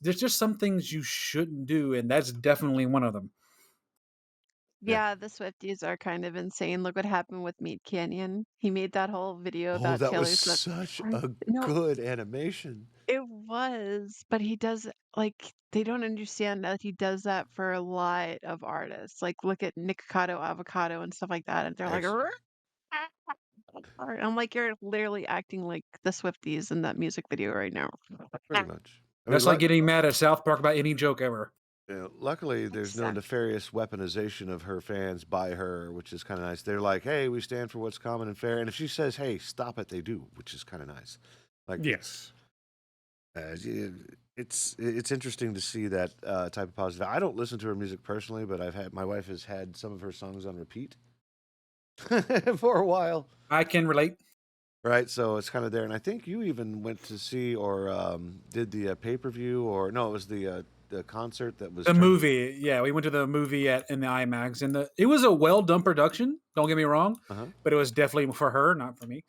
there's just some things you shouldn't do, and that's definitely one of them. Yeah, the Swifties are kind of insane. Look what happened with Meat Canyon. He made that whole video about that Taylor was Swift. Such a good animation. It was, but he does they don't understand that he does that for a lot of artists. Like look at Nikocado Avocado and stuff like that, and they're like, I'm like, you're literally acting like the Swifties in that music video right now. Pretty much. That's like getting mad at South Park about any joke ever. Yeah, luckily, there's no nefarious weaponization of her fans by her, which is kind of nice. They're like, hey, we stand for what's common and fair. And if she says, hey, stop it, they do, which is kind of nice. Like, yes. It's interesting to see that type of positive. I don't listen to her music personally, but my wife has had some of her songs on repeat for a while. I can relate. Right, so it's kind of there, and I think you even went to see or did the pay-per-view, or no, it was the concert that was The movie, yeah, we went to the movie in the IMAX, and it was a well done production. Don't get me wrong, but it was definitely for her, not for me.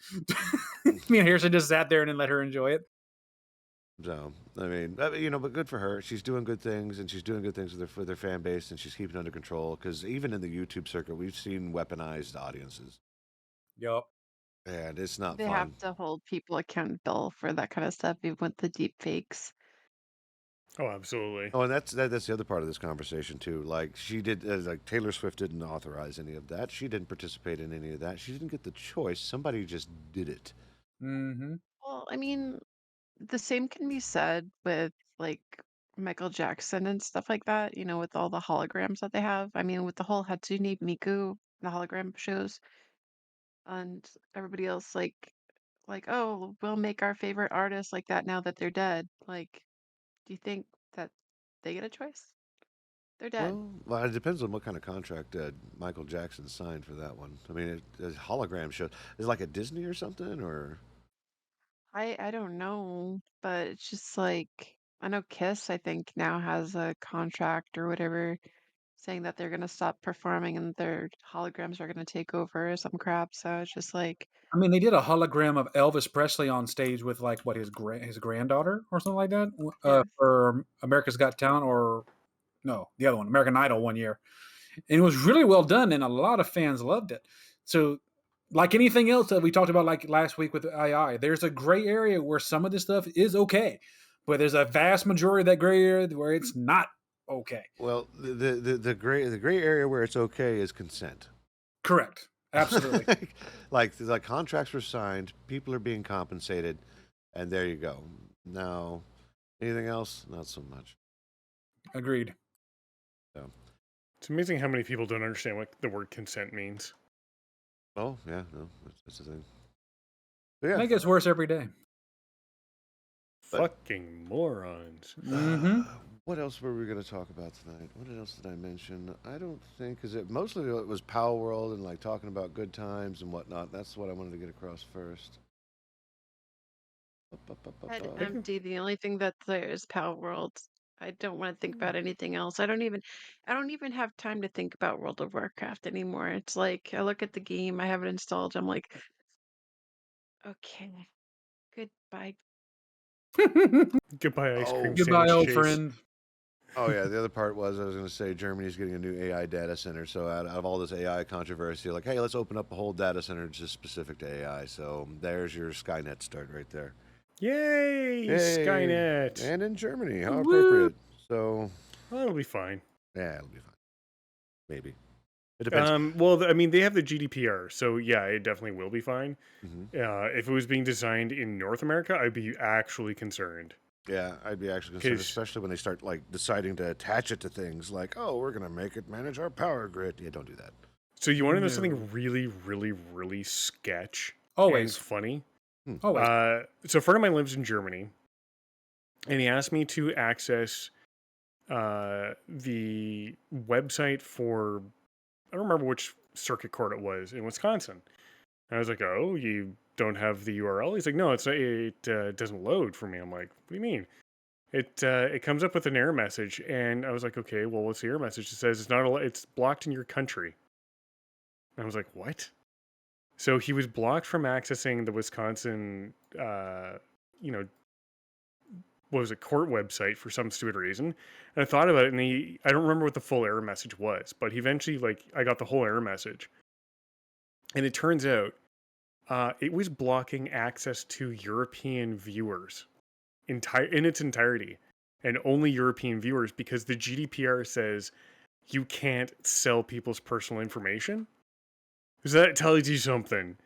Me and Harrison just sat there and then let her enjoy it. So I mean, but good for her. She's doing good things, and she's doing good things with their fan base, and she's keeping it under control. Because even in the YouTube circuit, we've seen weaponized audiences. Yup. And it's not They fun. have to hold people accountable for that kind of stuff, even with the deep fakes. Oh, absolutely. Oh, and that's the other part of this conversation too. Like she did, like Taylor Swift didn't authorize any of that. She didn't participate in any of that. She didn't get the choice. Somebody just did it. Mm-hmm. Well, I mean, the same can be said with like Michael Jackson and stuff like that, with all the holograms that they have. I mean, with the whole Hatsune Miku, the hologram shows, and everybody else like, oh, we'll make our favorite artist like that now that they're dead. Like, do you think that they get a choice? They're dead. Well, it depends on what kind of contract Michael Jackson signed for that one. I mean, a hologram show is it like a Disney or something, or I don't know, but it's just like I know Kiss, I think now has a contract or whatever saying that they're gonna stop performing and their holograms are gonna take over or some crap. So it's just like, I mean, they did a hologram of Elvis Presley on stage with like what his granddaughter or something like that yeah. for America's Got Talent, or no, the other one, American Idol, one year, and it was really well done, and a lot of fans loved it. So, like anything else that we talked about, like last week with AI, there's a gray area where some of this stuff is okay, but there's a vast majority of that gray area where it's not okay. well, the gray area where it's okay is consent. Correct. Absolutely. like contracts were signed, people are being compensated, and there you go. Now, anything else? Not so much. Agreed. So. It's amazing how many people don't understand what the word consent means. Oh yeah, no, that's the thing. But yeah, It gets worse every day. Fucking morons. Mm-hmm. What else were we going to talk about tonight? What else did I mention? I don't think, because it was Palworld and like talking about good times and whatnot. That's what I wanted to get across first. Head empty. The only thing that's there is Palworld. I don't want to think about anything else. I don't even have time to think about World of Warcraft anymore. It's like I look at the game, I have it installed, I'm like, okay, goodbye. Goodbye, ice cream Goodbye, sandwich old Chase. friend. Oh yeah, the other part was I was going to say Germany's getting a new AI data center. So out of all this AI controversy, like, hey, let's open up a whole data center just specific to AI. So there's your Skynet start right there. Yay, Skynet. And in Germany, how appropriate. So that'll be fine. Yeah, it'll be fine. Maybe. It depends. Well, I mean, they have the GDPR, so yeah, it definitely will be fine. Mm-hmm. If it was being designed in North America, I'd be actually concerned. Yeah, I'd be actually concerned, especially when they start like deciding to attach it to things like, oh, we're going to make it manage our power grid. Yeah, don't do that. So you want to know something really, really, really sketch? Always. And funny? Always. So a friend of mine lives in Germany, and he asked me to access the website for, I don't remember which circuit court it was in Wisconsin. And I was like, oh, you don't have the URL? He's like, no, it doesn't load for me. I'm like, what do you mean? It comes up with an error message, and I was like, okay, well, what's the error message? It says it's blocked in your country. And I was like, what? So he was blocked from accessing the Wisconsin, what was it, court website for some stupid reason. And I thought about it, and I don't remember what the full error message was, but he eventually, I got the whole error message. And it turns out it was blocking access to European viewers in its entirety, and only European viewers, because the GDPR says you can't sell people's personal information. So that tells you something.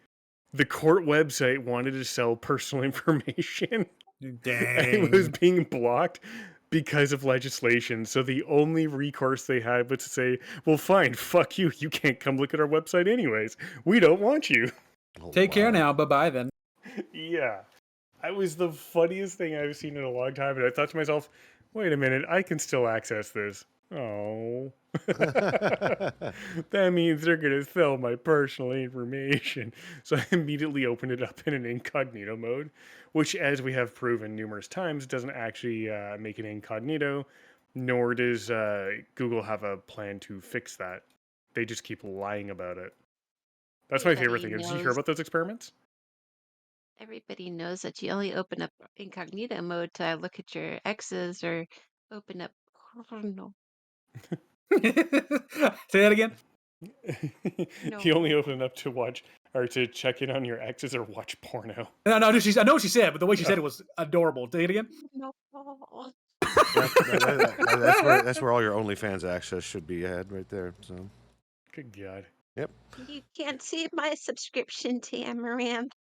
The court website wanted to sell personal information. Dang. And it was being blocked because of legislation. So the only recourse they had was to say, well, fine, fuck you. You can't come look at our website anyways. We don't want you. Take care now. Bye-bye then. Yeah. It was the funniest thing I've seen in a long time, and I thought to myself, "Wait a minute, I can still access this." Oh, that means they're gonna sell my personal information. So I immediately opened it up in an incognito mode, which, as we have proven numerous times, doesn't actually make it incognito. Nor does Google have a plan to fix that. They just keep lying about it. That's my favorite Everybody thing. Did you hear knows. about those experiments? Everybody knows that you only open up incognito mode to look at your exes or open up porno. Say that again. You only No. open it up to watch or to check in on your exes or watch porno. No, I know what she said, but the way she said it was adorable. Say it again. No. That's where all your OnlyFans access should be at right there. So, Good God. yep. You can't see my subscription to Amaranth.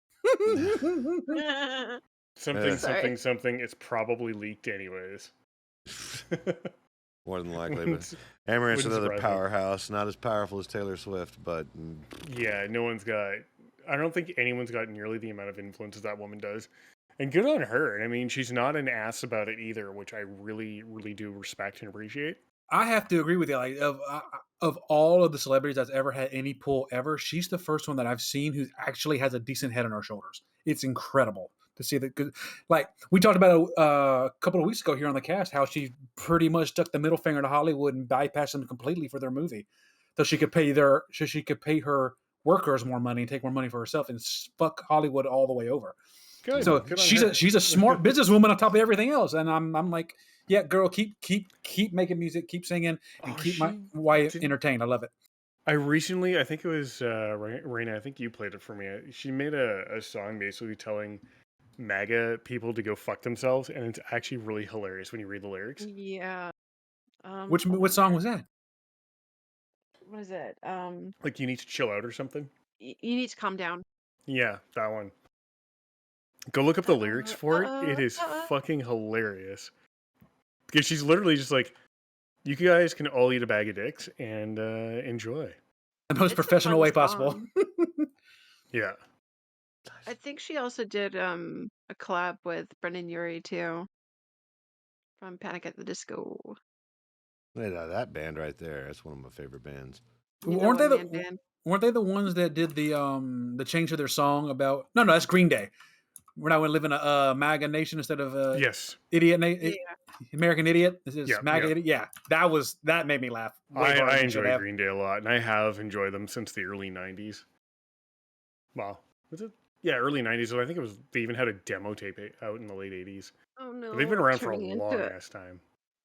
Something, Sorry. something. It's probably leaked anyways. More than likely, but Wouldn't- Amaranth's wouldn't another surprise me. powerhouse, not as powerful as Taylor Swift, but Yeah, no one's got. I don't think anyone's got nearly the amount of influence as that woman does. And good on her. I mean, she's not an ass about it either, which I really, really do respect and appreciate. I have to agree with you. Like of all of the celebrities that's ever had any pull ever, she's the first one that I've seen who actually has a decent head on her shoulders. It's incredible to see that. Like we talked about a couple of weeks ago here on the cast, how she pretty much stuck the middle finger to Hollywood and bypassed them completely for their movie, so she could pay her workers more money and take more money for herself and fuck Hollywood all the way over. Good. So good on she's her. a smart businesswoman on top of everything else, and I'm like, yeah, girl, keep making music, keep singing, and Oh, keep she my wife didn't- entertained. I love it. I recently, I think it was Raina, I think you played it for me. She made a song basically telling MAGA people to go fuck themselves, and it's actually really hilarious when you read the lyrics. Yeah. What song was that? What is it? Like, you need to chill out or something. You need to calm down. Yeah, that one. Go look up the lyrics for it. It is fucking hilarious. Because she's literally just like, you guys can all eat a bag of dicks and enjoy. The most It's a professional fun way possible. song. Yeah. I think she also did a collab with Brendan Urie too, from Panic at the Disco. that band right there, that's one of my favorite bands. You know, Weren't they one-man the band. weren't they the ones that did the change of their song about? No, that's Green Day. We're not going to live in a MAGA nation instead of Yes. idiot Yeah. American idiot. This is Yeah, MAGA yeah. idiot. Yeah, that made me laugh. Way harder I than it should enjoy have. Green Day a lot, and I have enjoyed them since the early 90s. Well, was it? Yeah, early 90s. So I think it was, they even had a demo tape out in the late 80s. Oh no, But they've been we're around for a turning long into ass time.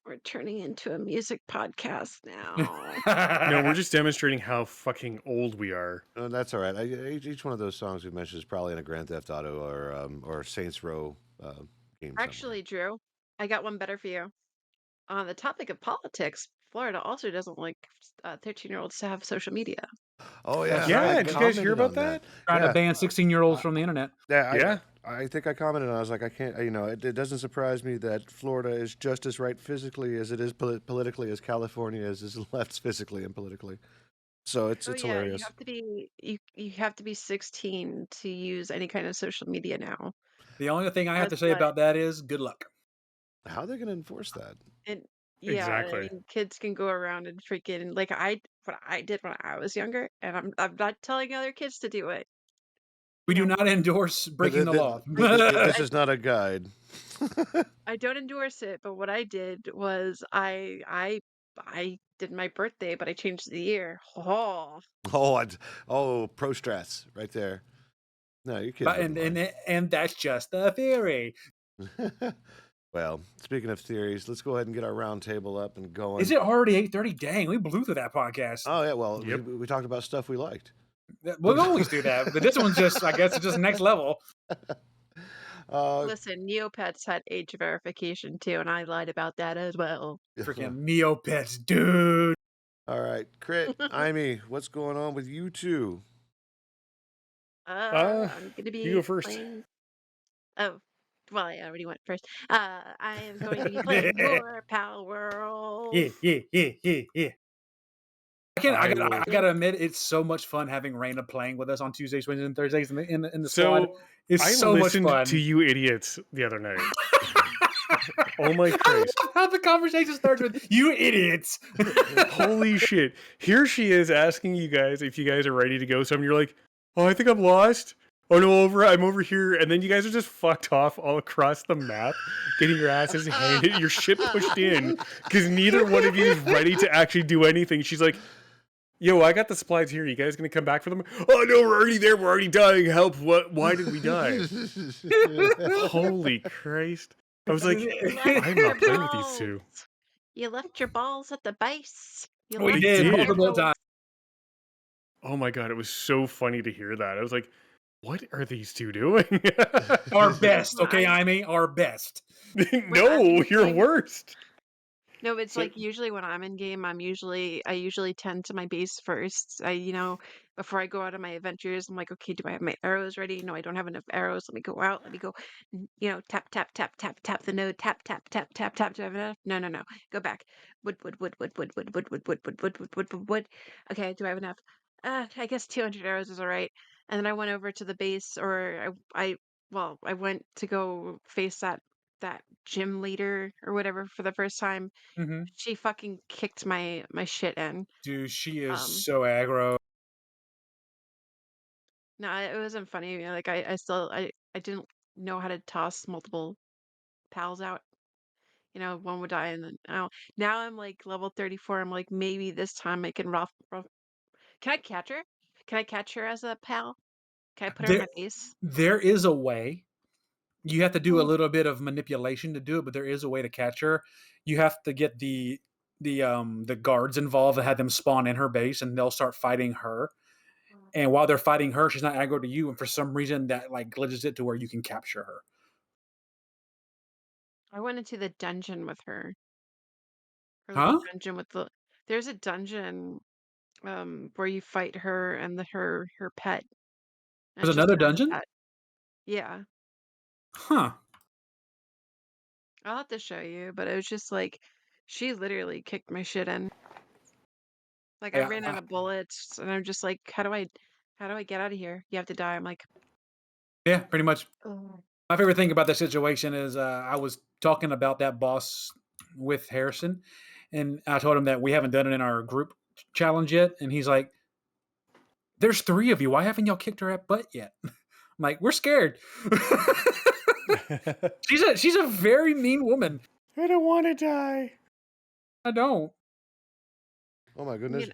we're turning into a music podcast now. No, we're just demonstrating how fucking old we are. That's all right. Each one of those songs we mentioned is probably in a Grand Theft Auto or Saints Row game. Actually, Drew, I got one better for you. On the topic of politics, Florida also doesn't like 13-year-olds to have social media. Oh yeah, Yeah, I did you guys hear commented about on that? Trying Yeah. to ban 16-year-olds from the internet. Yeah, Yeah. I think I commented on. I was like, I can't. It doesn't surprise me that Florida is just as right physically as it is politically as California is left physically and politically. So it's Oh yeah, you hilarious. have to be you have to be 16 to use any kind of social media now. The only thing I have to That's say why- about that is good luck. How are they going to enforce that? And yeah, Exactly. and kids can go around and freaking like what I did when I was younger, and I'm not telling other kids to do it. We You do know, not endorse breaking the law. This is not a guide. I don't endorse it, but what I did was I did my birthday, but I changed the year. Oh, Pro strats right there. No, your kids. But, wouldn't mind. and that's just a theory. Well, speaking of theories, let's go ahead and get our round table up and going. Is it already 8:30? Dang, we blew through that podcast. Oh yeah, well, Yep. we talked about stuff we liked. We'll always do that, but this one's just, I guess, it's just next level. listen, Neopets had age verification too, and I lied about that as well. Freaking Neopets, dude. All right, Crit, Imee, what's going on with you two? I'm gonna be. you go first. Playing... Oh, well, I already went first. I am going to be playing more Palworld. Yeah. I gotta admit, it's so much fun having Raina playing with us on Tuesdays, Wednesdays, and Thursdays in the squad. It's I so much listened fun. to you idiots the other night. Oh my Christ. I love how the conversation starts with you idiots. Holy shit. Here she is asking you guys if you guys are ready to go. So you're like, oh, I think I'm lost. Oh no, I'm over here. And then you guys are just fucked off all across the map, getting your asses handed, your shit pushed in, because neither one of you is ready to actually do anything. She's like, yo, I got the supplies here. You guys gonna come back for them? Oh no, we're already there. We're already dying. Help. What? Why did we die? Holy Christ. I was like, I'm not playing with these two. You left your balls at the base. We did multiple times. Oh my God, it was so funny to hear that. I was like, what are these two doing? Our best, okay, Amy? Our best. No, you're worst. No, it's like usually when I'm in game, I usually tend to my base first. Before I go out on my adventures, I'm like, okay, do I have my arrows ready? No, I don't have enough arrows. Let me go out. Let me go, tap, tap, tap, tap, tap the node, tap, tap, tap, tap, tap. Do I have enough? No. Go back. Wood. Okay, do I have enough? I guess 200 arrows is all right. And then I went over to the base, or I went to go face that gym leader or whatever for the first time. Mm-hmm. She fucking kicked my shit in. Dude, she is so aggro. No, it wasn't funny. Like I didn't know how to toss multiple pals out. One would die, and then now I'm like level 34. I'm like, maybe this time I can rough. Can I catch her? Can I catch her as a pal? Can I put her in my base? There is a way. You have to do a little bit of manipulation to do it, but there is a way to catch her. You have to get the guards involved and have them spawn in her base, and they'll start fighting her. And while they're fighting her, she's not aggro to you, and for some reason that like glitches it to where you can capture her. I went into the dungeon with her. Huh? Dungeon with there's a dungeon where you fight her and her pet. There's another dungeon? Yeah. Huh. I'll have to show you, but it was just like she literally kicked my shit in. Like I ran out of bullets, and I'm just like, how do I get out of here? You have to die. I'm like, yeah, pretty much. My favorite thing about the situation is I was talking about that boss with Harrison, and I told him that we haven't done it in our group challenge yet, and he's like, "There's 3 of you. Why haven't y'all kicked her butt yet?" I'm like, "We're scared." She's a very mean woman. I don't want to die. I don't. Oh my goodness,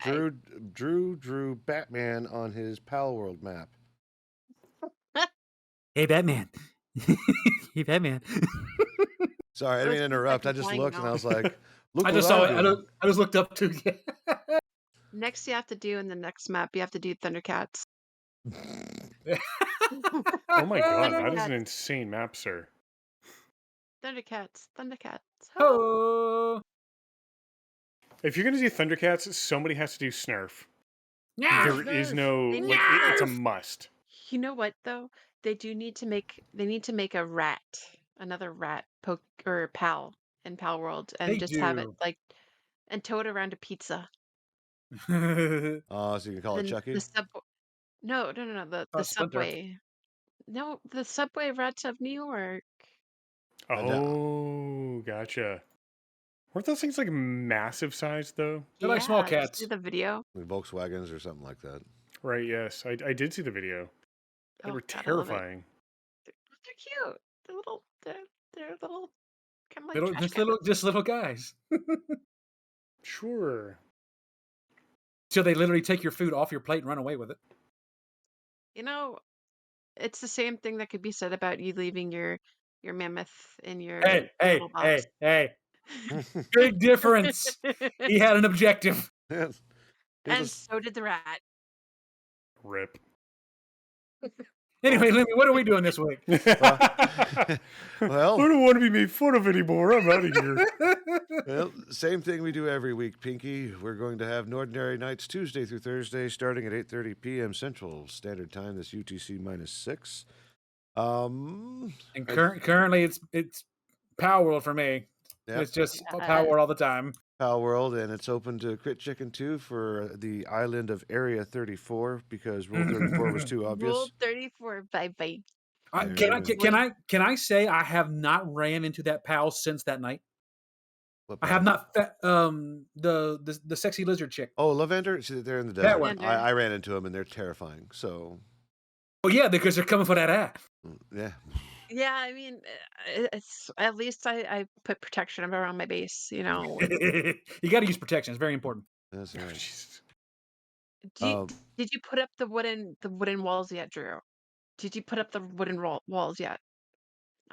Drew Batman on his Palworld map. Hey, Batman. Hey, Batman. Sorry, I didn't interrupt. I just looked and I was like, look, I just saw it. I just looked up too. Next, you have to do in the next map, you have to do Thundercats. Oh my God, that is an insane map, sir. Thundercats. Oh. If you're gonna do Thundercats, somebody has to do Snurf. Yeah. There is no it's a must. You know what though? They need to make another rat or pal in Palworld, and have it like and tow it around a pizza. So you can call it Chucky? No. The subway. No, the subway rats of New York. Oh, gotcha. Weren't those things like massive size though? They're like small cats. Did you see the video? Like Volkswagens or something like that. Right. Yes, I did see the video. They were terrifying. They're cute. They're little. They're little. Kind of like just little guys. Sure. So they literally take your food off your plate and run away with it. It's the same thing that could be said about you leaving your mammoth in your little box. Hey. Big difference. He had an objective. Yes. And so did the rat. Rip. Anyway, Lemmy, what are we doing this week? Well, I don't want to be made fun of anymore. I'm out of here. Well, same thing we do every week, Pinky. We're going to have Ordinary Nights Tuesday through Thursday, starting at 8:30 p.m. Central Standard Time. This UTC -6. And currently, it's Palworld for me. Yep. It's just Palworld all the time. Palworld, and it's open to Crit Chicken 2 for the island of Area 34 because Rule 34 was too Rule obvious. 34. Bye bye. Can I say I have not ran into that pal since that night? What I have pal? not the sexy lizard chick. Oh, Lavender? See, they're in the That desert. one. I ran into them, and they're terrifying. So, Oh yeah, because they're coming for that ass. yeah. Yeah, I mean, it's at least I put protection around my base. You know. You got to use protection. It's very important. That's right. Did you put up the wooden walls yet, Drew? Did you put up the wooden walls yet?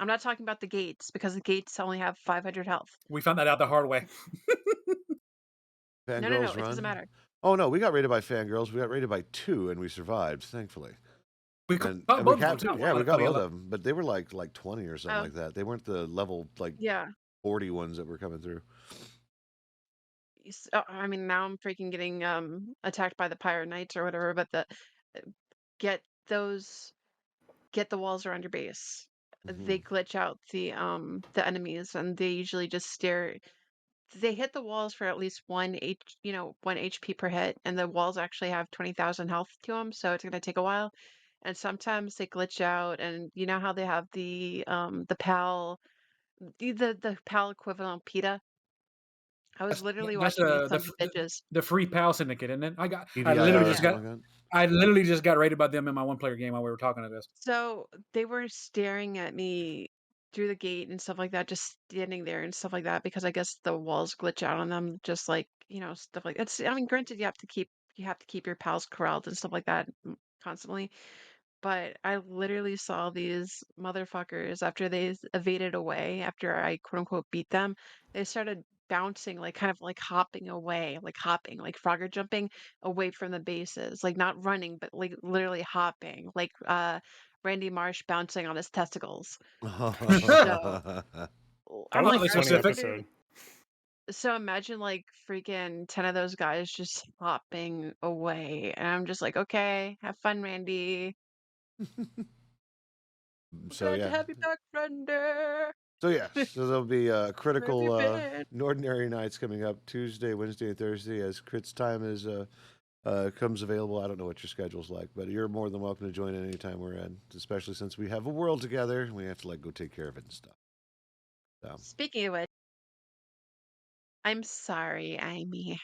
I'm not talking about the gates because the gates only have 500 health. We found that out the hard way. No, Fangirls it run. doesn't matter. Oh no, we got raided by fangirls. We got raided by 2, and we survived, thankfully. We And got we both of them. captured. Yeah, we got both of them, but they were like 20 or something Oh. like that. They weren't the level Yeah. 40 ones that were coming through. I mean, now I'm freaking getting attacked by the pirate knights or whatever. But get the walls around your base. They glitch out the enemies, and they usually just stare. They hit the walls for at least one HP per hit, and the walls actually have 20,000 health to them, so it's gonna take a while. And sometimes they glitch out, and you know how they have the PAL, the PAL equivalent PETA. I was literally That's watching these sons of bitches. the free pal syndicate, isn't it? I EDIR, literally just got something like that. I literally just got raided by them in my one player game while we were talking to this. So they were staring at me through the gate and stuff like that, just standing there and stuff like that, because I guess the walls glitch out on them, just like, stuff like it's. I mean, granted, you have to keep your pals corralled and stuff like that constantly. But I literally saw these motherfuckers after they evaded away, after I quote unquote beat them, they started bouncing, like kind of like hopping away, like hopping, like Frogger jumping away from the bases, like not running, but like literally hopping, like Randy Marsh bouncing on his testicles. So I'm That was like, a funny literally- episode. So imagine like freaking 10 of those guys just hopping away, and I'm just like, okay, have fun, Randy. So Glad yeah. to have you back, Render. So yeah, so there'll be critical been? ordinary nights coming up Tuesday, Wednesday, and Thursday as Crit's time is comes available. I don't know what your schedule's like, but you're more than welcome to join in anytime we're in, especially since we have a world together and we have to go take care of it and stuff. So. Speaking of which, I'm sorry, Amy.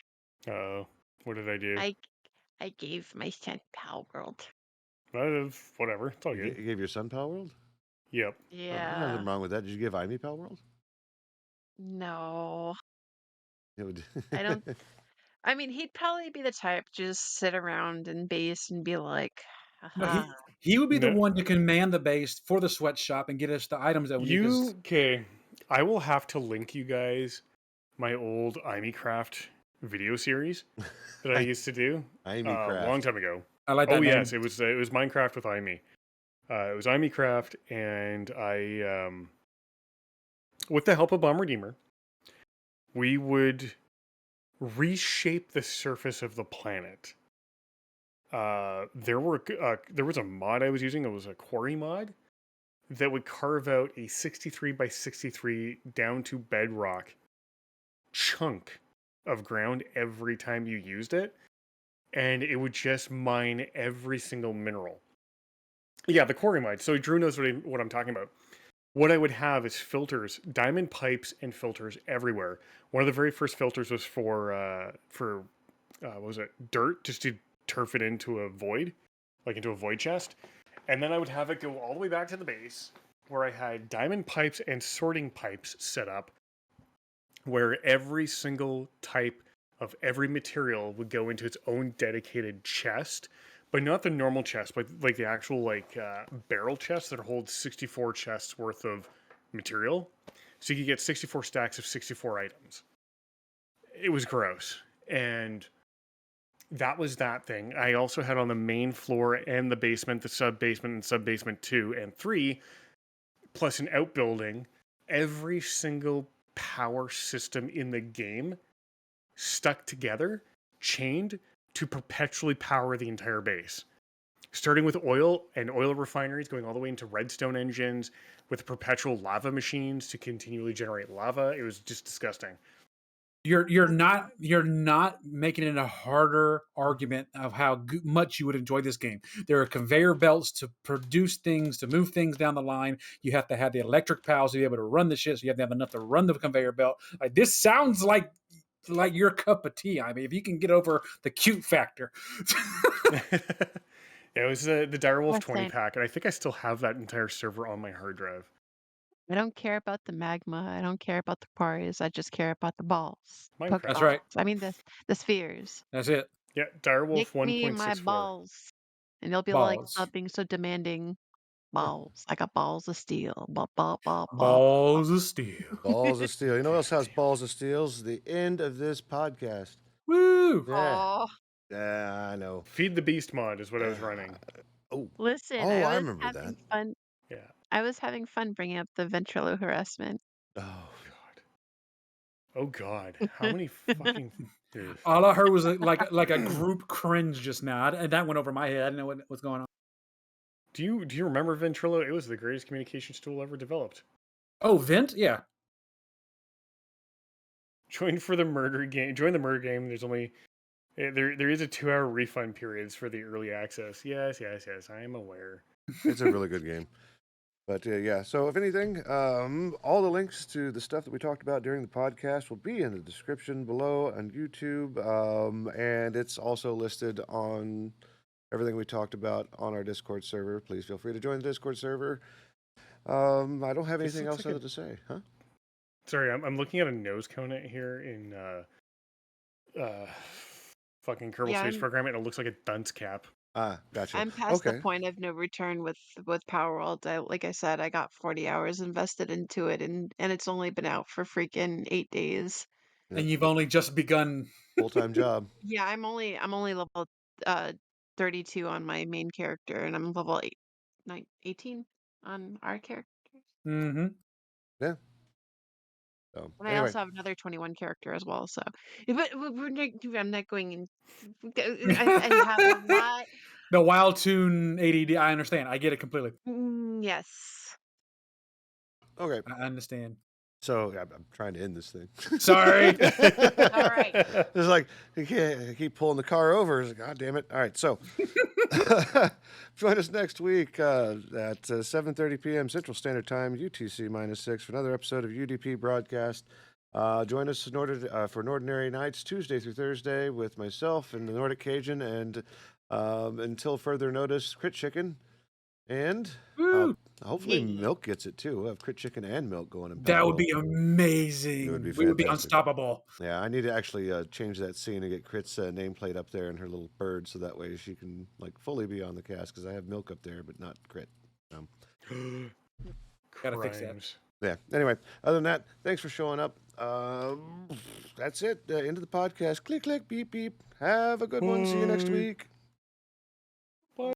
Oh, what did I do? I gave my son Palworld. Whatever. It's all good. You gave your son Palworld? Yep. Yeah. There's nothing wrong with that. Did you give Amy Palworld? No. It would... I don't. I mean, he'd probably be the type to just sit around and base and be like, No, he would be the one to command the base for the sweatshop and get us the items that we need. Okay, I will have to link you guys my old Imecraft video series that I used to do a long time ago. I like that. Oh name. yes, it was Minecraft with Ime. It was Imecraft, and I, with the help of Bomb Redeemer, we would reshape the surface of the planet. There was a mod I was using. It was a quarry mod that would carve out a 63 by 63 down to bedrock chunk of ground every time you used it, and it would just mine every single mineral. Yeah, the quarry mod. So Drew knows what I'm talking about. What I would have is filters, diamond pipes and filters everywhere. One of the very first filters was for what was it? Dirt, just to turf it into a void, like into a void chest. And then I would have it go all the way back to the base where I had diamond pipes and sorting pipes set up where every single type of every material would go into its own dedicated chest, but not the normal chest, but like the actual barrel chest that holds 64 chests worth of material. So you could get 64 stacks of 64 items. It was gross. And that was that thing. I also had on the main floor and the basement, the sub-basement and sub-basement 2 and 3, plus an outbuilding, every single power system in the game stuck together, chained to perpetually power the entire base. Starting with oil and oil refineries, going all the way into redstone engines with perpetual lava machines to continually generate lava. It was just disgusting. You're not making it a harder argument of how much you would enjoy this game. There are conveyor belts to produce things, to move things down the line. You have to have the electric pals to be able to run the shit. So you have to have enough to run the conveyor belt. Like this sounds like your cup of tea. I mean, if you can get over the cute factor. It was the Direwolf 20 Listen. pack, and I think I still have that entire server on my hard drive. I don't care about the magma. I don't care about the quarries. I just care about the balls. Minecraft. That's right. I mean the spheres. That's it. Yeah, Direwolf Make me my 1.64. balls. And they'll be like, Balls. stop being so demanding. Balls. I got balls of steel. Ball. Balls of steel. Balls of steel. You know what else has balls of steel? The end of this podcast. Woo! Yeah. Aw. Yeah, I know. Feed the Beast mod is what I was running. Oh, Listen, I I was remember having that. fun. Yeah. I was having fun bringing up the ventrilo harassment. Oh, God. Oh God. How many fucking... All I heard was like a group cringe just now. And that went over my head. I didn't know what was going on. Do you remember Ventrilo? It was the greatest communications tool ever developed. Oh, Vent? Yeah. Join the murder game. There's only there is a 2-hour refund periods for the early access. Yes, I am aware. it's a really good game. But yeah, so if anything, all the links to the stuff that we talked about during the podcast will be in the description below on YouTube, and it's also listed on everything we talked about on our Discord server. Please feel free to join the Discord server. I don't have anything else other to say, huh? Sorry, I'm looking at a nose cone here in fucking Kerbal Space Program, and it looks like a dunce cap. Ah, gotcha. I'm past the point of no return with Palworld. Like I said, I got 40 hours invested into it, and it's only been out for freaking 8 days. And you've only just begun full-time job. Yeah, I'm only level 32 on my main character, and I'm level 18 on our characters. Mm-hmm. Yeah. So, And anyway. I also have another 21 character as well. So, but I'm not going in. I have a lot. The Wild Tune ADD. I understand. I get it completely. Yes. Okay. I understand. So I'm trying to end this thing. Sorry. All right. It's like I keep pulling the car over. It's like, God damn it! All right, so join us next week at 7:30 p.m. Central Standard Time, UTC -6, for another episode of UDP Broadcast. Join us in order for Ordinary Nights, Tuesday through Thursday, with myself and the Nordic Cajun, and until further notice, Crit Chicken, and hopefully Milk gets it too. We'll have Crit Chicken and Milk going in. That would be amazing. It would be we would be fantastic. unstoppable. Yeah, I need to actually change that scene and get Crit's nameplate up there and her little bird, so that way she can like fully be on the cast, because I have Milk up there, but not Crit. Gotta fix that. Yeah. Anyway, other than that, thanks for showing up. That's it. End of the podcast. Click, click, beep, beep. Have a good one. See you next week.